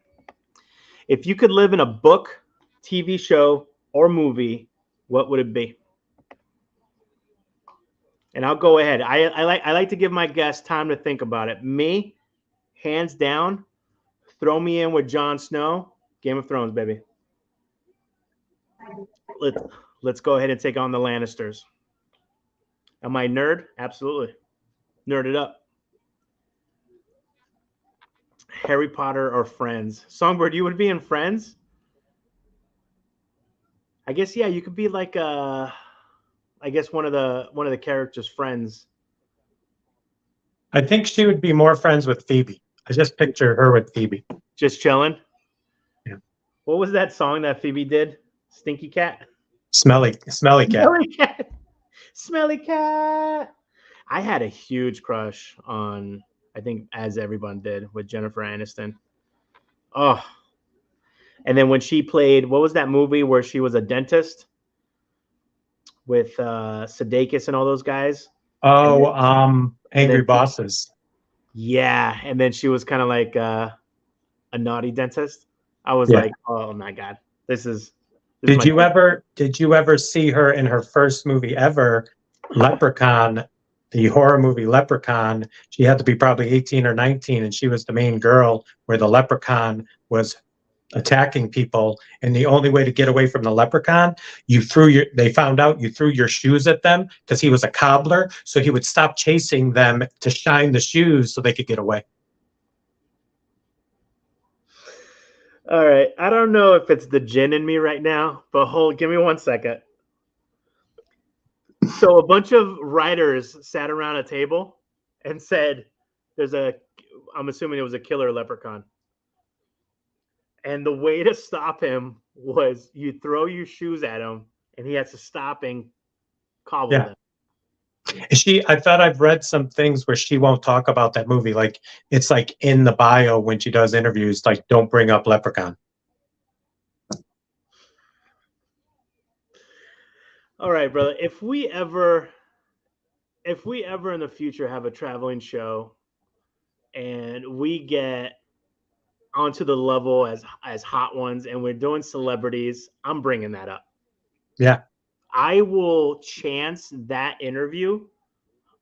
If you could live in a book, TV show, or movie, what would it be? And I'll go ahead. I like to give my guests time to think about it. Me, hands down, throw me in with Jon Snow, Game of Thrones, baby. Let's go ahead and take on the Lannisters. Am I nerd? Absolutely. Nerd it up. Harry Potter or Friends? SongByrd, you would be in Friends? I guess yeah, you could be like I guess one of the characters' friends. I think she would be more friends with Phoebe. I just picture her with Phoebe. Just chilling? Yeah. What was that song that Phoebe did? Stinky Cat? Smelly cat. Smelly cat. Smelly cat. I had a huge crush on, I think, as everyone did, with Jennifer Aniston. Oh. And then when she played, what was that movie where she was a dentist with Sudeikis and all those guys? Oh, Angry Bosses. Yeah, and then she was kind of like a naughty dentist. I was like, oh my god, this is. Did you ever see her in her first movie ever, Leprechaun, the horror movie Leprechaun? She had to be probably 18 or 19, and she was the main girl where the leprechaun was attacking people, and the only way to get away from the leprechaun, they found out you threw your shoes at them because he was a cobbler, so he would stop chasing them to shine the shoes so they could get away. All right, I don't know if it's the gin in me right now, but give me 1 second. So a bunch of writers sat around a table and said, I'm assuming it was a killer leprechaun. And the way to stop him was you throw your shoes at him, and he has to stop and cobble them. I thought I've read some things where she won't talk about that movie. Like, it's like in the bio when she does interviews, like, don't bring up Leprechaun. All right, brother. If we ever in the future have a traveling show and we get onto the level as hot ones and we're doing celebrities, I'm bringing that up. Yeah. I will chance that interview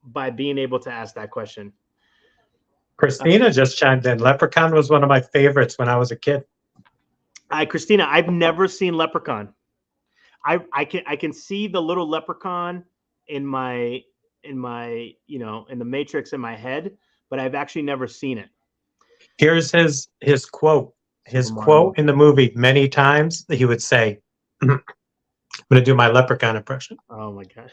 by being able to ask that question. Kristina just chimed in. Leprechaun was one of my favorites when I was a kid. Kristina, I've never seen Leprechaun. I can see the little leprechaun in my in the Matrix in my head, but I've actually never seen it. Here's his quote. His quote in the movie many times, he would say, I'm going to do my leprechaun impression. Oh my God.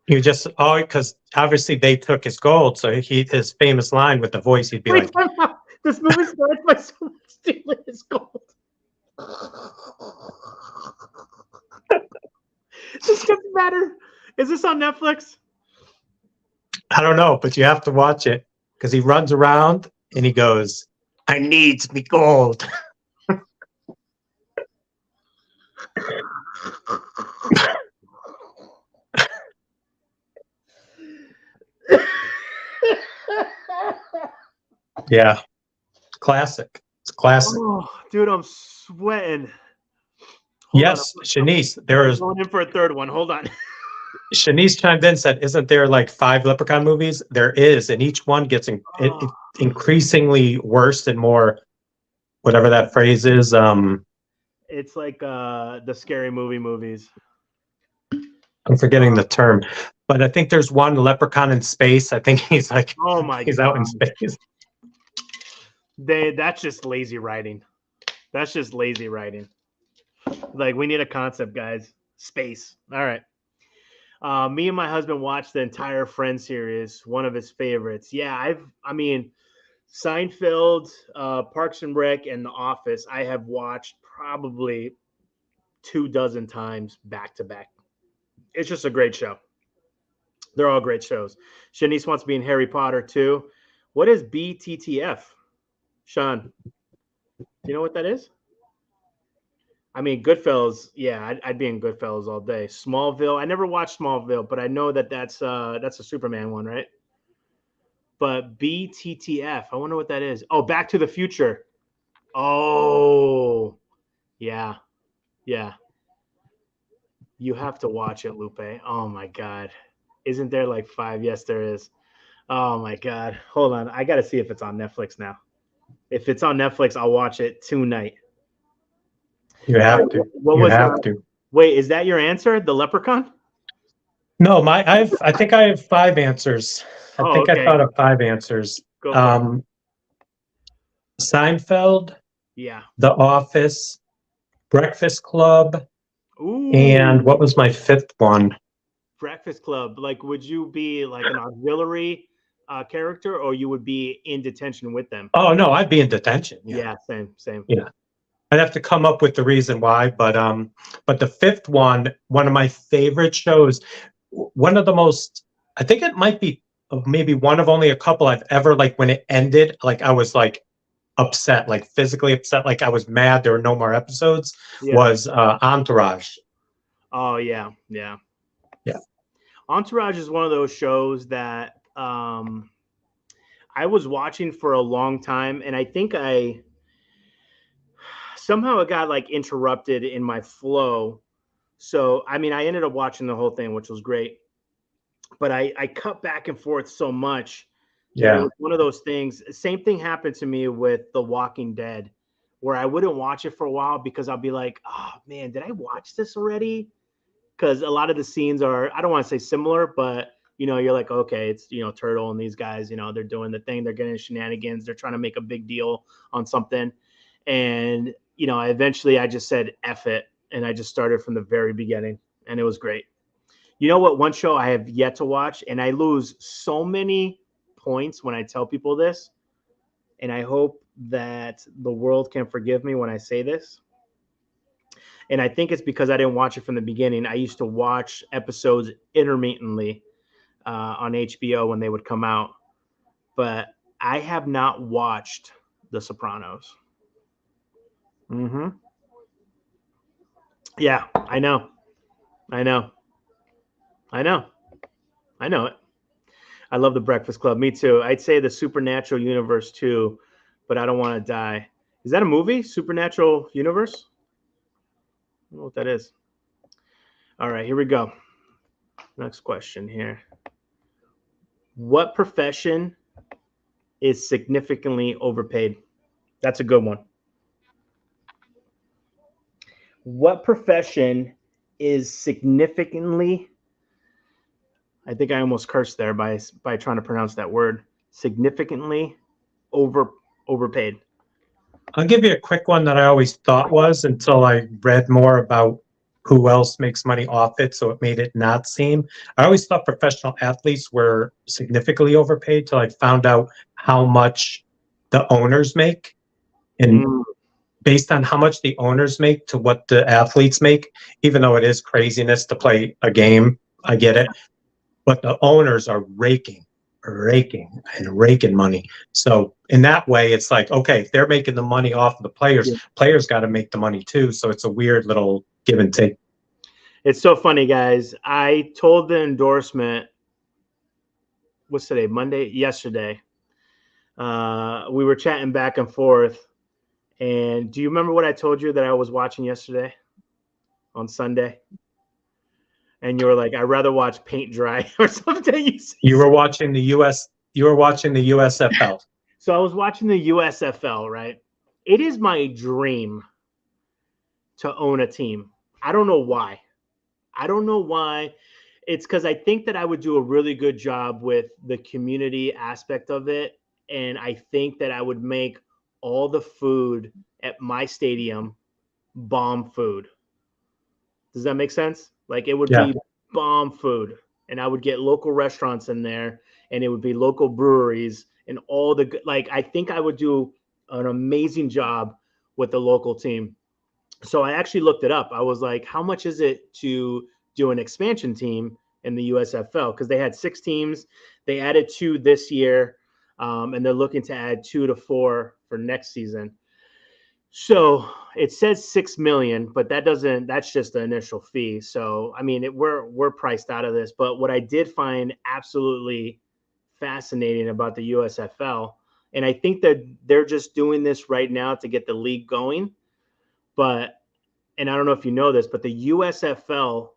You just, because obviously they took his gold. So his famous line with the voice, he'd be like, this movie starts by someone stealing his gold. This doesn't matter. Is this on Netflix? I don't know, but you have to watch it because he runs around and he goes, I need me gold. Yeah. Classic. It's classic. Oh, dude, I'm sweating. Yes, Shanice, there is going in for a third one. Hold on. Shanice chimed in, said, isn't there like 5 Leprechaun movies? There is, and each one gets increasingly worse and more, whatever that phrase is. It's like the scary movie movies. I'm forgetting the term, but I think there's one Leprechaun in space. I think he's like, he's out in space. That's just lazy writing. That's just lazy writing. Like, we need a concept, guys. Space. All right. Me and my husband watched the entire Friends series, one of his favorites. Yeah, I mean, Seinfeld, Parks and Rec, and The Office, I have watched probably 24 times back to back. It's just a great show. They're all great shows. Shanice wants to be in Harry Potter too. What is BTTF? Sean, you know what that is? I mean, Goodfellas. Yeah, I'd be in Goodfellas all day. Smallville. I never watched Smallville, but I know that's a Superman one, right? But BTTF. I wonder what that is. Oh, Back to the Future. Oh, yeah, yeah. You have to watch it, Lupe. Oh my God. Isn't there like 5? Yes, there is. Oh my God. Hold on. I got to see if it's on Netflix now. If it's on Netflix, I'll watch it tonight. You have to. What You was have to. Wait, is that your answer? The Leprechaun? No, I think I have 5 answers. I Oh, think I okay. thought of 5 answers. Go for it. Seinfeld, Yeah. The Office, Breakfast Club, and Ooh, what was my 5th one? Breakfast Club. Like, would you be like an auxiliary character, or you would be in detention with them? Oh no, I'd be in detention. Yeah. Yeah, same. Yeah. I'd have to come up with the reason why, but the 5th one of my favorite shows, one of the most, I think it might be maybe one of only a couple I've ever, like, when it ended, like I was like upset, like physically upset, like I was mad there were no more episodes, Yeah. was Entourage. Oh yeah, yeah. Yeah. Entourage is one of those shows that I was watching for a long time, and I think I somehow it got like interrupted in my flow. So I mean, I ended up watching the whole thing, which was great. But I cut back and forth so much that it Yeah. was one of those things. Same thing happened to me with The Walking Dead, where I wouldn't watch it for a while because I'll be like, oh man, did I watch this already? Because a lot of the scenes are, I don't want to say similar, but you're like, okay, it's Turtle and these guys, they're doing the thing, they're getting shenanigans, they're trying to make a big deal on something. And eventually I just said F it, and I just started from the very beginning, and it was great. You know what? One show I have yet to watch, and I lose so many points when I tell people this, and I hope that the world can forgive me when I say this. And I think it's because I didn't watch it from the beginning. I used to watch episodes intermittently on HBO when they would come out, but I have not watched The Sopranos. Mm-hmm. Yeah, I know. I know. I know. I know it. I love The Breakfast Club. Me too. I'd say the Supernatural Universe too, but I don't want to die. Is that a movie? Supernatural Universe? I don't know what that is. All right, here we go. Next question here. What profession is significantly overpaid? That's a good one. What profession is significantly, I think I almost cursed there by trying to pronounce that word, significantly overpaid? I'll give you a quick one that I always thought was, until I read more about who else makes money off it, so it made it not seem. I always thought professional athletes were significantly overpaid till I found out how much the owners make. And based on how much the owners make to what the athletes make, even though it is craziness to play a game, I get it. But the owners are raking money. So in that way, it's like, okay, if they're making the money off of the players, players got to make the money too. So it's a weird little give and take. It's so funny, guys. I told the endorsement, what's today? Monday? Yesterday. We were chatting back and forth. And do you remember what I told you that I was watching yesterday on Sunday? And you were like, I'd rather watch paint dry or something. You were watching the USFL. So I was watching the USFL, right? It is my dream to own a team. I don't know why. It's because I think that I would do a really good job with the community aspect of it. And I think that I would make all the food at my stadium bomb food. Does that make sense? Like, it would be bomb food, and I would get local restaurants in there, and it would be local breweries and all the good. Like, I think I would do an amazing job with the local team. So I actually looked it up. I was like, how much is it to do an expansion team in the USFL? Because they had 6 teams. They added 2 this year, and they're looking to add 2 to 4 for next season. So it says 6 million, but that's just the initial fee. So, I mean, we're priced out of this. But what I did find absolutely fascinating about the USFL And I think that they're just doing this right now to get the league going. But, and I don't know if you know this, but the USFL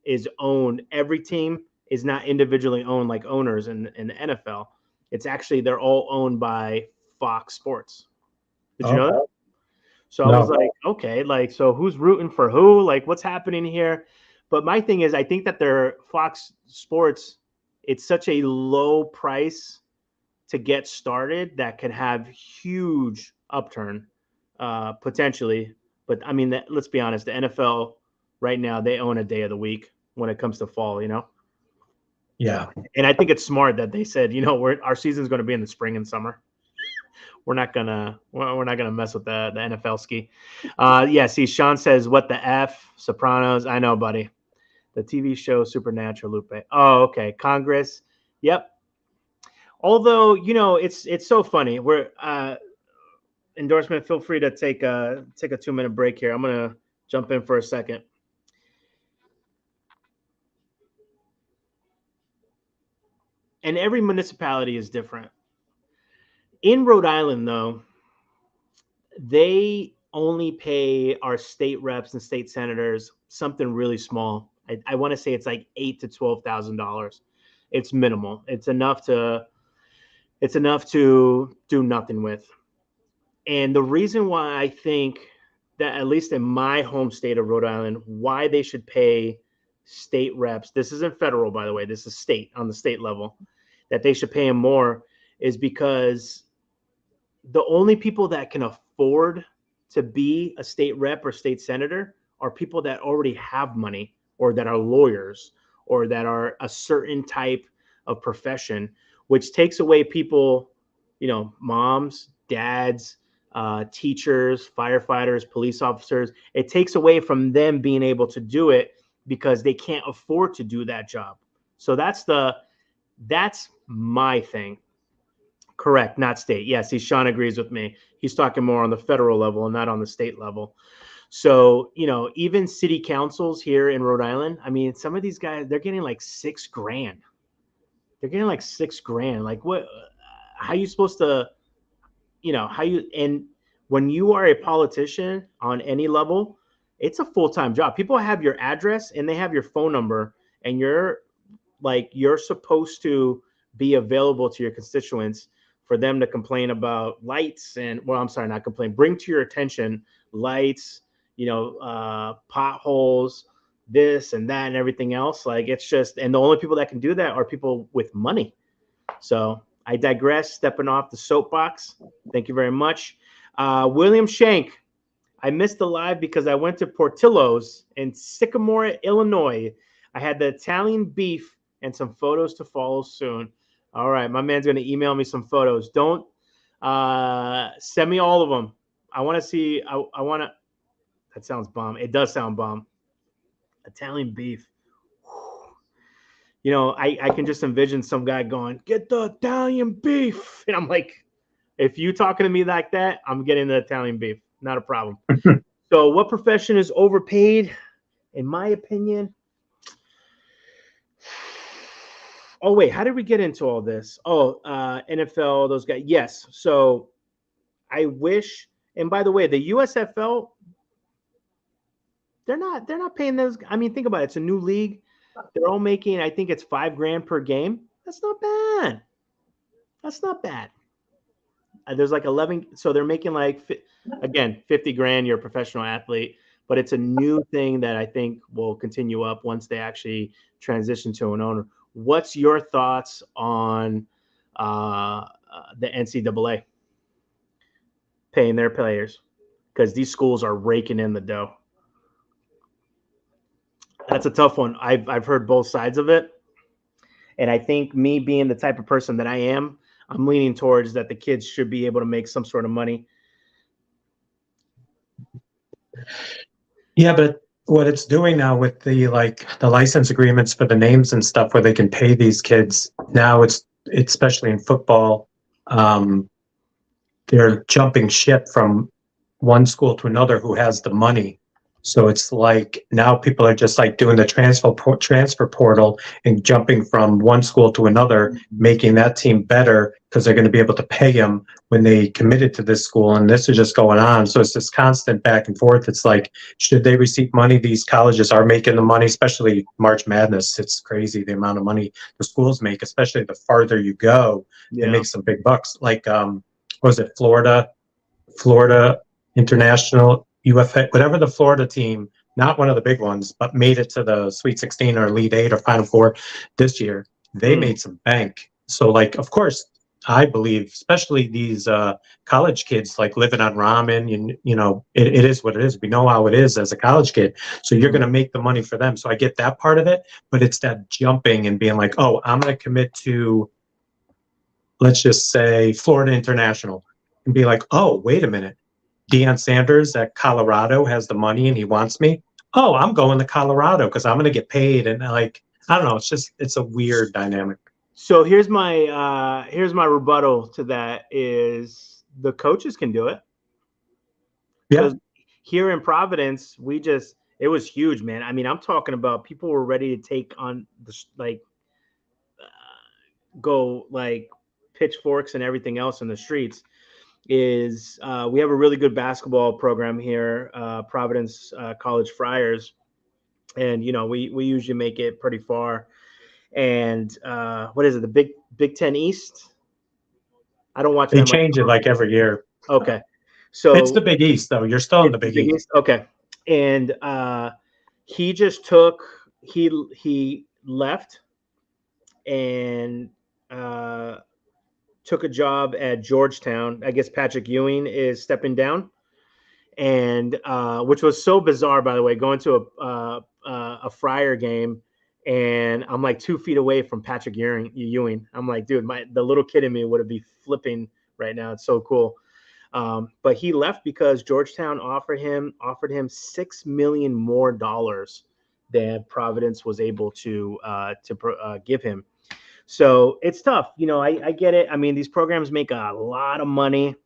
is owned. Every team is not individually owned like owners in the NFL. It's actually, they're all owned by Fox Sports. Did you know that? So I was like, okay, like, so who's rooting for who? Like, what's happening here? But my thing is, I think that their Fox Sports, it's such a low price to get started that could have huge upturn potentially. But I mean, let's be honest, the NFL right now, they own a day of the week when it comes to fall, you know? Yeah. And I think it's smart that they said, you know, our season's going to be in the spring and summer. We're not gonna mess with the NFL ski. Yeah, see, Sean says, what the F? Sopranos. I know, buddy. The TV show Supernatural, Lupe. Oh, okay. Congress. Yep. Although, you know, it's so funny. We're Endorsement, feel free to take a 2-minute break here. I'm gonna jump in for a second. And every municipality is different. In Rhode Island, though, they only pay our state reps and state senators something really small. I want to say it's like $8,000 to $12,000. It's minimal. It's enough to do nothing with. And the reason why I think that, at least in my home state of Rhode Island, why they should pay state reps, this isn't federal, by the way, this is state, on the state level, that they should pay them more, is because the only people that can afford to be a state rep or state senator are people that already have money, or that are lawyers, or that are a certain type of profession, which takes away people, you know, moms, dads, teachers, firefighters, police officers. It takes away from them being able to do it because they can't afford to do that job. So that's my thing. Correct, not state. Yes, Sean agrees with me. He's talking more on the federal level and not on the state level. So, you know, even city councils here in Rhode Island, I mean, some of these guys, they're getting like $6,000. They're getting like $6,000. Like, what? How are you supposed to, you know, and when you are a politician on any level, it's a full-time job. People have your address and they have your phone number, and you're supposed to be available to your constituents for them to complain about lights and, well, I'm sorry, not complain, bring to your attention lights, you know, potholes, this and that and everything else. Like, it's just, and the only people that can do that are people with money. So I digress, stepping off the soapbox. Thank you very much. William Shank, I missed the live because I went to Portillo's in Sycamore, Illinois. I had the Italian beef and some photos to follow soon. All right, my man's going to email me some photos. Don't send me all of them. I want to see. I want to. That sounds bomb. It does sound bomb. Italian beef. You know, I can just envision some guy going, "Get the Italian beef," and I'm like, if you talking to me like that, I'm getting the Italian beef. Not a problem. So, what profession is overpaid? In my opinion. Oh, wait, how did we get into all this? Oh, NFL, those guys. Yes. So I wish, and by the way, the USFL, they're not paying those. I mean, think about it. It's a new league. They're all making, I think it's $5,000 per game. That's not bad. That's not bad. There's like 11. So they're making like, again, $50,000. You're a professional athlete, but it's a new thing that I think will continue up once they actually transition to an owner. What's your thoughts on the NCAA paying their players? Because these schools are raking in the dough. That's a tough one. I've heard both sides of it. And I think, me being the type of person that I am, I'm leaning towards that the kids should be able to make some sort of money. Yeah, but what it's doing now with the license agreements for the names and stuff, where they can pay these kids now, it's especially in football, they're jumping ship from one school to another who has the money So it's like now people are just like doing the transfer portal and jumping from one school to another, making that team better because they're going to be able to pay them when they committed to this school. And this is just going on. So it's this constant back and forth. It's like, should they receive money? These colleges are making the money, especially March Madness. It's crazy the amount of money the schools make, especially the farther you go, they make some big bucks. Like, what was it, Florida International, UFA, whatever the Florida team, not one of the big ones, but made it to the Sweet 16 or Elite 8 or Final Four this year. They made some bank. So, like, of course, I believe, especially these college kids, like living on ramen, you know, it is what it is. We know how it is as a college kid. So you're going to make the money for them. So I get that part of it, but it's that jumping and being like, oh, I'm going to commit to, let's just say, Florida International, and be like, oh, wait a minute. Deion Sanders at Colorado has the money and he wants me. Oh, I'm going to Colorado because I'm going to get paid. And like, I don't know. It's a weird dynamic. So here's my rebuttal to that is the coaches can do it. Yeah. Here in Providence, it was huge, man. I mean, I'm talking about people were ready to take on go like pitchforks and everything else in the streets. We have a really good basketball program here, Providence College Friars, and you know we usually make it pretty far. And what is it, the Big Ten East? I don't watch. They change it like every year. Okay, so it's the Big East though. You're still in the Big East. Okay, and he left and took a job at Georgetown. I guess Patrick Ewing is stepping down, and which was so bizarre, by the way, going to a Friar game, and I'm like 2 feet away from Patrick Ewing. I'm like, dude, the little kid in me would be flipping right now. It's so cool. But he left because Georgetown offered him $6 million more than Providence was able to give him. So it's tough. You know, I get it. I mean, these programs make a lot of money.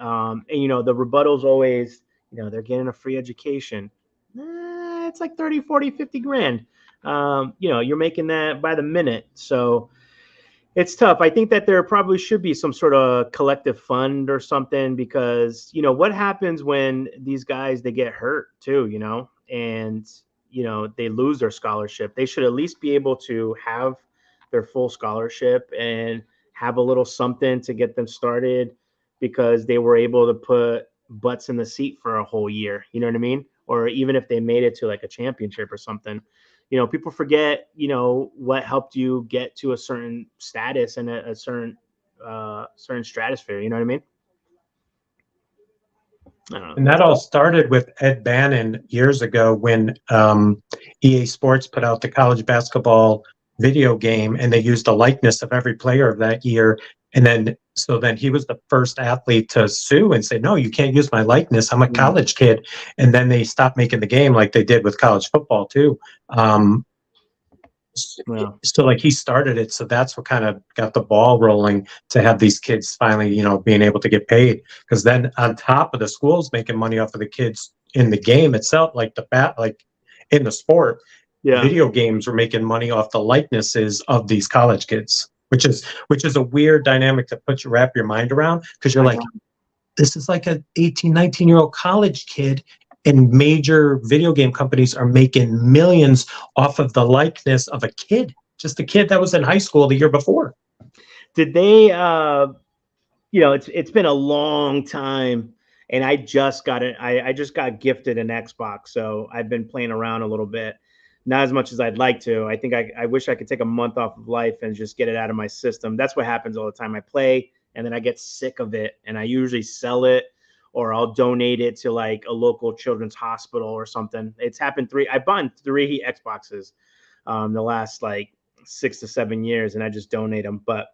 And, you know, the rebuttal's always, you know, they're getting a free education. It's like 30, 40, 50 grand. You know, you're making that by the minute. So it's tough. I think that there probably should be some sort of collective fund or something because, you know, what happens when these guys, they get hurt too, you know, and, you know, they lose their scholarship. They should at least be able to have their full scholarship and have a little something to get them started because they were able to put butts in the seat for a whole year. You know what I mean? Or even if they made it to like a championship or something, you know, people forget, you know, what helped you get to a certain status and a certain stratosphere. You know what I mean? I don't know. And that all started with Ed Bannon years ago when EA Sports put out the college basketball video game and they used the likeness of every player of that year. And then he was the first athlete to sue and say, no, you can't use my likeness. I'm a college kid. And then they stopped making the game like they did with college football too. So like he started it. So that's what kind of got the ball rolling to have these kids finally, you know, being able to get paid. Because then on top of the schools making money off of the kids in the game itself, like in the sport, video games were making money off the likenesses of these college kids, which is a weird dynamic to wrap your mind around because you're like, this is like an 18, 19-year-old college kid and major video game companies are making millions off of the likeness of a kid, just a kid that was in high school the year before. Did they, you know, it's been a long time and I just got gifted an Xbox. So I've been playing around a little bit. Not as much as I'd like to. I think I wish I could take a month off of life and just get it out of my system. That's what happens all the time. I play and then I get sick of it and I usually sell it or I'll donate it to like a local children's hospital or something. It's happened I bought 3 Xboxes the last like 6 to 7 years and I just donate them. But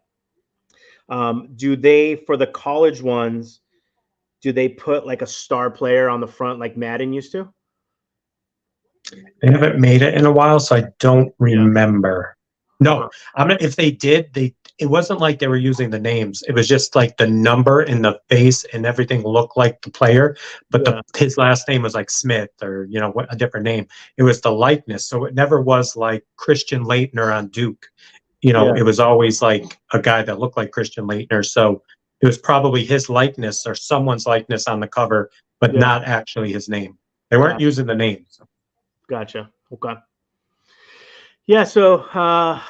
do they, for the college ones, do they put like a star player on the front like Madden used to? They haven't made it in a while, so I don't remember. No, if they did, it wasn't like they were using the names. It was just like the number and the face and everything looked like the player, but his last name was like Smith or, you know, a different name. It was the likeness. So it never was like Christian Laettner on Duke. You know, it was always like a guy that looked like Christian Laettner. So it was probably his likeness or someone's likeness on the cover, but not actually his name. They weren't using the names. Gotcha. Okay. Yeah. So I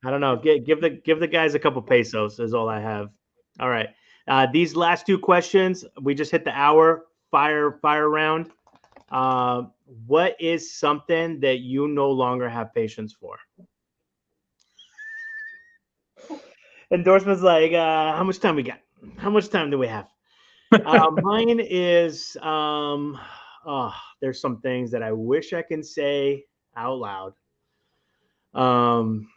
don't know. Give the guys a couple pesos is all I have. All right. These last two questions, we just hit the hour fire round. What is something that you no longer have patience for? Endorsement's like, how much time we got? How much time do we have? Mine is, there's some things that I wish I can say out loud. On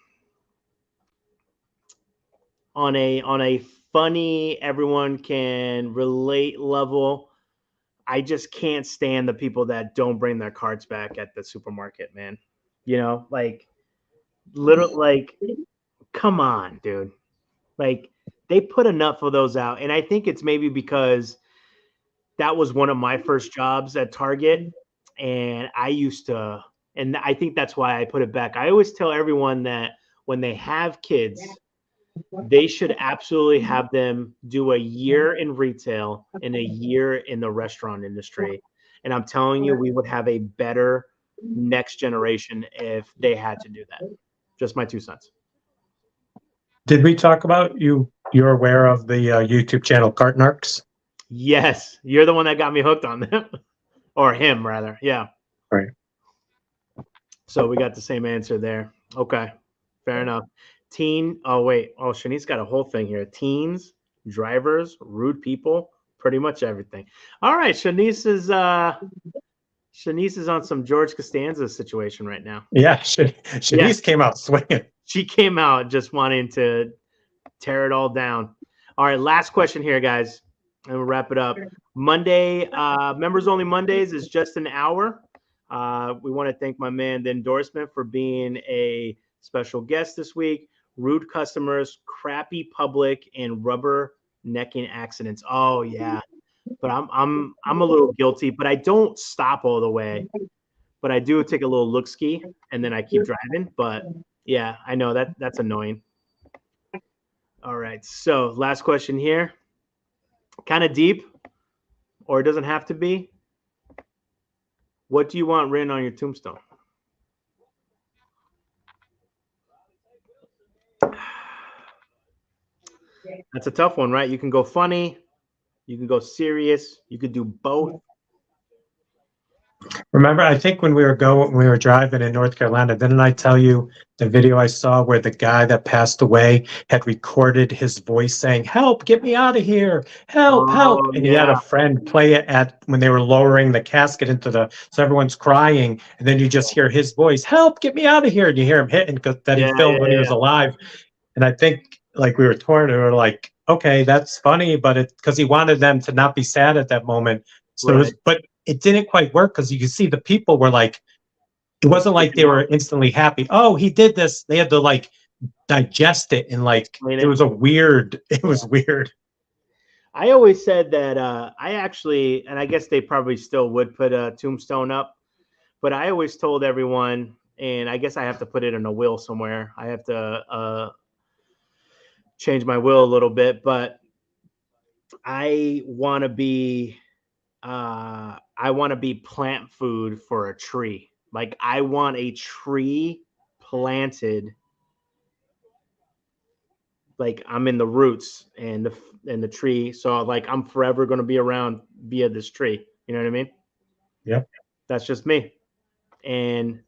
a funny, everyone can relate level, I just can't stand the people that don't bring their carts back at the supermarket, man. You know, like come on, dude. Like they put enough of those out. And I think it's maybe because that was one of my first jobs at Target. And and I think that's why I put it back. I always tell everyone that when they have kids, they should absolutely have them do a year in retail and a year in the restaurant industry. And I'm telling you, we would have a better next generation if they had to do that. Just my 2 cents. Did we talk about you're aware of the YouTube channel Cart Narcs? Yes. You're the one that got me hooked on them. Or him, rather. Yeah. Right. So we got the same answer there. Okay. Fair enough. Shanice got a whole thing here. Teens, drivers, rude people, pretty much everything. All right. Shanice is on some George Costanza situation right now. Yeah. Shanice came out swinging. She came out just wanting to tear it all down. All right, last question here, guys, and we'll wrap it up. Monday, members only Mondays is just an hour. We want to thank my man, the Endorsement, for being a special guest this week. Rude customers, crappy public, and rubber necking accidents. Oh yeah, but I'm a little guilty, but I don't stop all the way. But I do take a little look ski, and then I keep driving. But yeah, I know that's annoying. All right, so last question here. Kind of deep, or it doesn't have to be. What do you want written on your tombstone? That's a tough one, right? You can go funny, you can go serious, you could do both. Remember, I think when we were driving in North Carolina, didn't I tell you the video I saw where the guy that passed away had recorded his voice saying, "Help, get me out of here. Help, help." And he had a friend play it when they were lowering the casket so everyone's crying. And then you just hear his voice, "Help, get me out of here." And you hear him hitting that he filmed when he was alive. And I think like we were torn and we were like, okay, that's funny, but it's because he wanted them to not be sad at that moment. So it didn't quite work because you could see the people were like, it wasn't like they were instantly happy. Oh, he did this. They had to like digest it and like it was weird. I always said that I actually, and I guess they probably still would put a tombstone up, but I always told everyone, and I guess I have to put it in a will somewhere. I have to change my will a little bit, but I want to be plant food for a tree. Like I want a tree planted. Like I'm in the roots and the tree. So like I'm forever going to be around via this tree. You know what I mean? Yeah. That's just me. And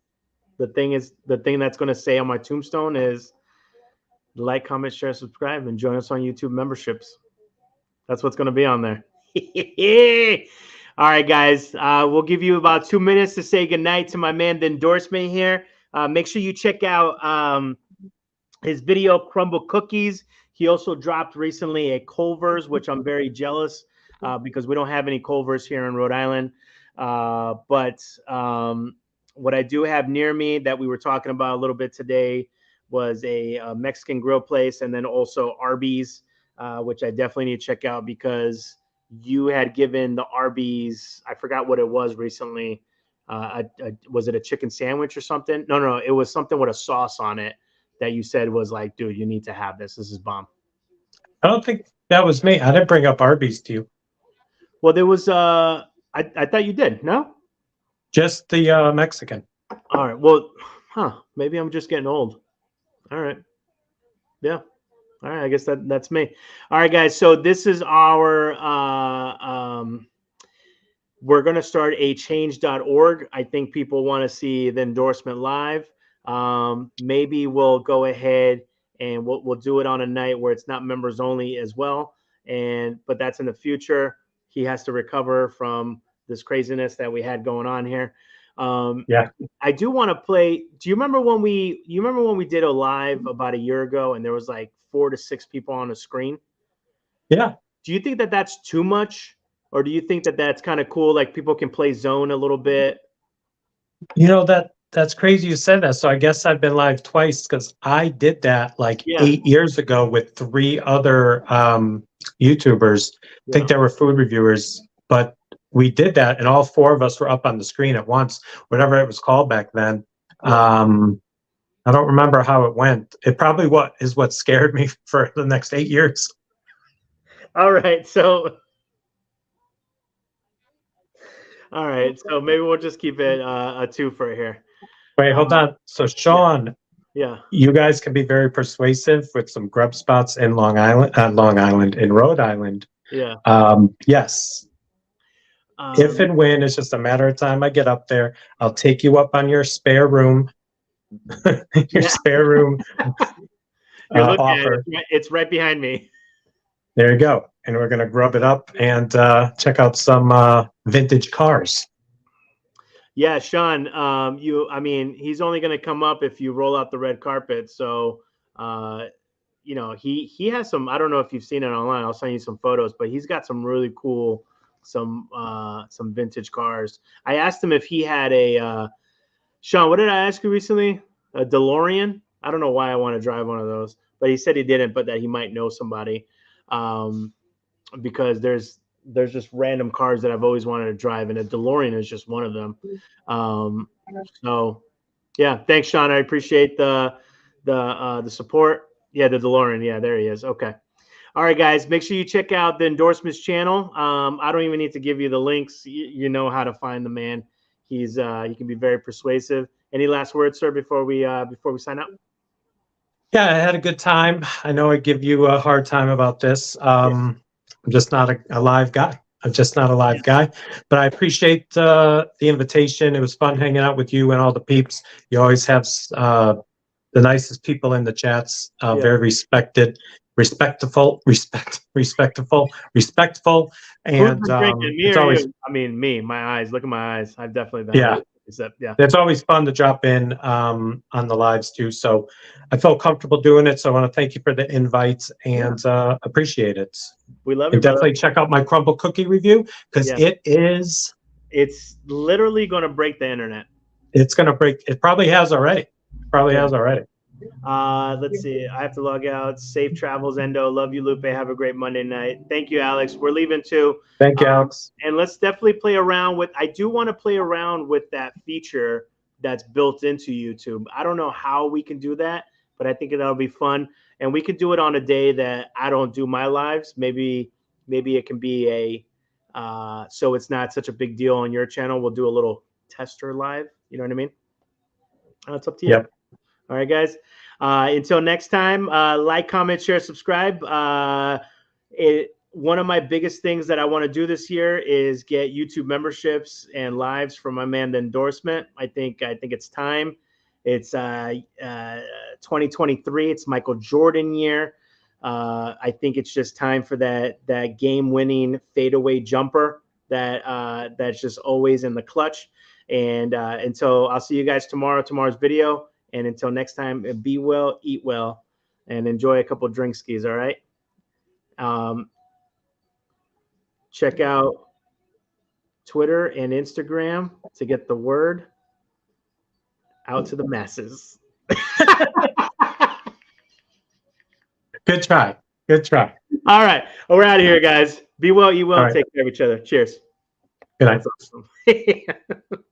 the thing that's going to say on my tombstone is like, comment, share, subscribe, and join us on YouTube memberships. That's what's going to be on there. All right, guys. We'll give you about 2 minutes to say goodnight to my man, the Endorsement here. Make sure you check out his video, Crumble Cookies. He also dropped recently a Culver's, which I'm very jealous because we don't have any Culver's here in Rhode Island. But What I do have near me that we were talking about a little bit today was a Mexican grill place, and then also Arby's, which I definitely need to check out because you had given the Arby's, I forgot what it was recently. Was it a chicken sandwich or something? No, it was something with a sauce on it that you said was like, dude, you need to have this. This is bomb. I don't think that was me. I didn't bring up Arby's to you. Well, there was I thought you did. No? Just the Mexican. All right. Well, maybe I'm just getting old. All right. Yeah. All right. I guess that's me. All right, guys. So this is our we're going to start a change.org. I think people want to see the endorsement live. Maybe we'll go ahead and we'll do it on a night where it's not members only as well. But that's in the future. He has to recover from this craziness that we had going on here. Yeah. I do want to play. Do you remember when we did a live about a year ago and there was like 4 to 6 people on the screen? Yeah. Do you think that that's too much, or do you think that that's kind of cool? Like people can play zone a little bit. You know, that's crazy you said that. So I guess I've been live twice because I did that like 8 years ago with 3 other YouTubers. I think they were food reviewers, but we did that and all 4 of us were up on the screen at once, whatever it was called back then. I don't remember how it went. It probably what scared me for the next 8 years. All right, so maybe we'll just keep it a 2 for here. Wait, hold on. So Sean, yeah, you guys can be very persuasive with some grub spots in Rhode Island. Yeah. Yes. If and when, it's just a matter of time I get up there, I'll take you up on your spare room. Spare room offer. It's right behind me. There you go. And we're going to grub it up and check out some vintage cars. Yeah, Sean, he's only going to come up if you roll out the red carpet. So, he has some, I don't know if you've seen it online. I'll send you some photos, but he's got some really cool, some vintage cars. I asked him if he had a, Sean, what did I ask you recently? A DeLorean? I don't know why I want to drive one of those, but he said he didn't, but that he might know somebody. Because there's just random cars that I've always wanted to drive, and a DeLorean is just one of them. So yeah, thanks, Sean. I appreciate the support. Yeah, the DeLorean. Yeah, there he is. Okay. All right, guys, make sure you check out the Endorsements channel. I don't even need to give you the links. You know how to find the man. He can be very persuasive. Any last words, sir, before we sign out? Yeah, I had a good time. I know I give you a hard time about this. I'm just not a live guy. I'm just not a live guy, but I appreciate the invitation. It was fun hanging out with you and all the peeps. You always have the nicest people in the chats. Very respectful, and it's always. I mean, me, my eyes. Look at my eyes. I've definitely been. Yeah. It's always fun to drop in on the lives too. So I felt comfortable doing it. So I want to thank you for the invites and appreciate it. We love you. And definitely check out my crumble cookie review because it's literally going to break the internet. It's going to break. It probably has already. Has already. Let's see. I have to log out. Safe travels, Endo. Love you, Lupe. Have a great Monday night. Thank you, Alex. We're leaving too. Thank you, Alex. And let's definitely play around with. I do want to play around with that feature that's built into YouTube. I don't know how we can do that, but I think that'll be fun. And we could do it on a day that I don't do my lives. Maybe it can be so it's not such a big deal on your channel. We'll do a little tester live. You know what I mean? It's up to you. Yep. All right, guys. Until next time, like, comment, share, subscribe. One of my biggest things that I want to do this year is get YouTube memberships and lives from my man, The Endorsement. I think it's time. It's 2023. It's Michael Jordan year. I think it's just time for that game-winning fadeaway jumper that's just always in the clutch. And until I'll see you guys tomorrow's video. And until next time, be well, eat well, and enjoy a couple drink skis. All right. Check out Twitter and Instagram to get the word. out to the masses. Good try. Good try. All right. We're out of here, guys. Be well, eat well, All right. take care of each other. Cheers. Good night. That's awesome.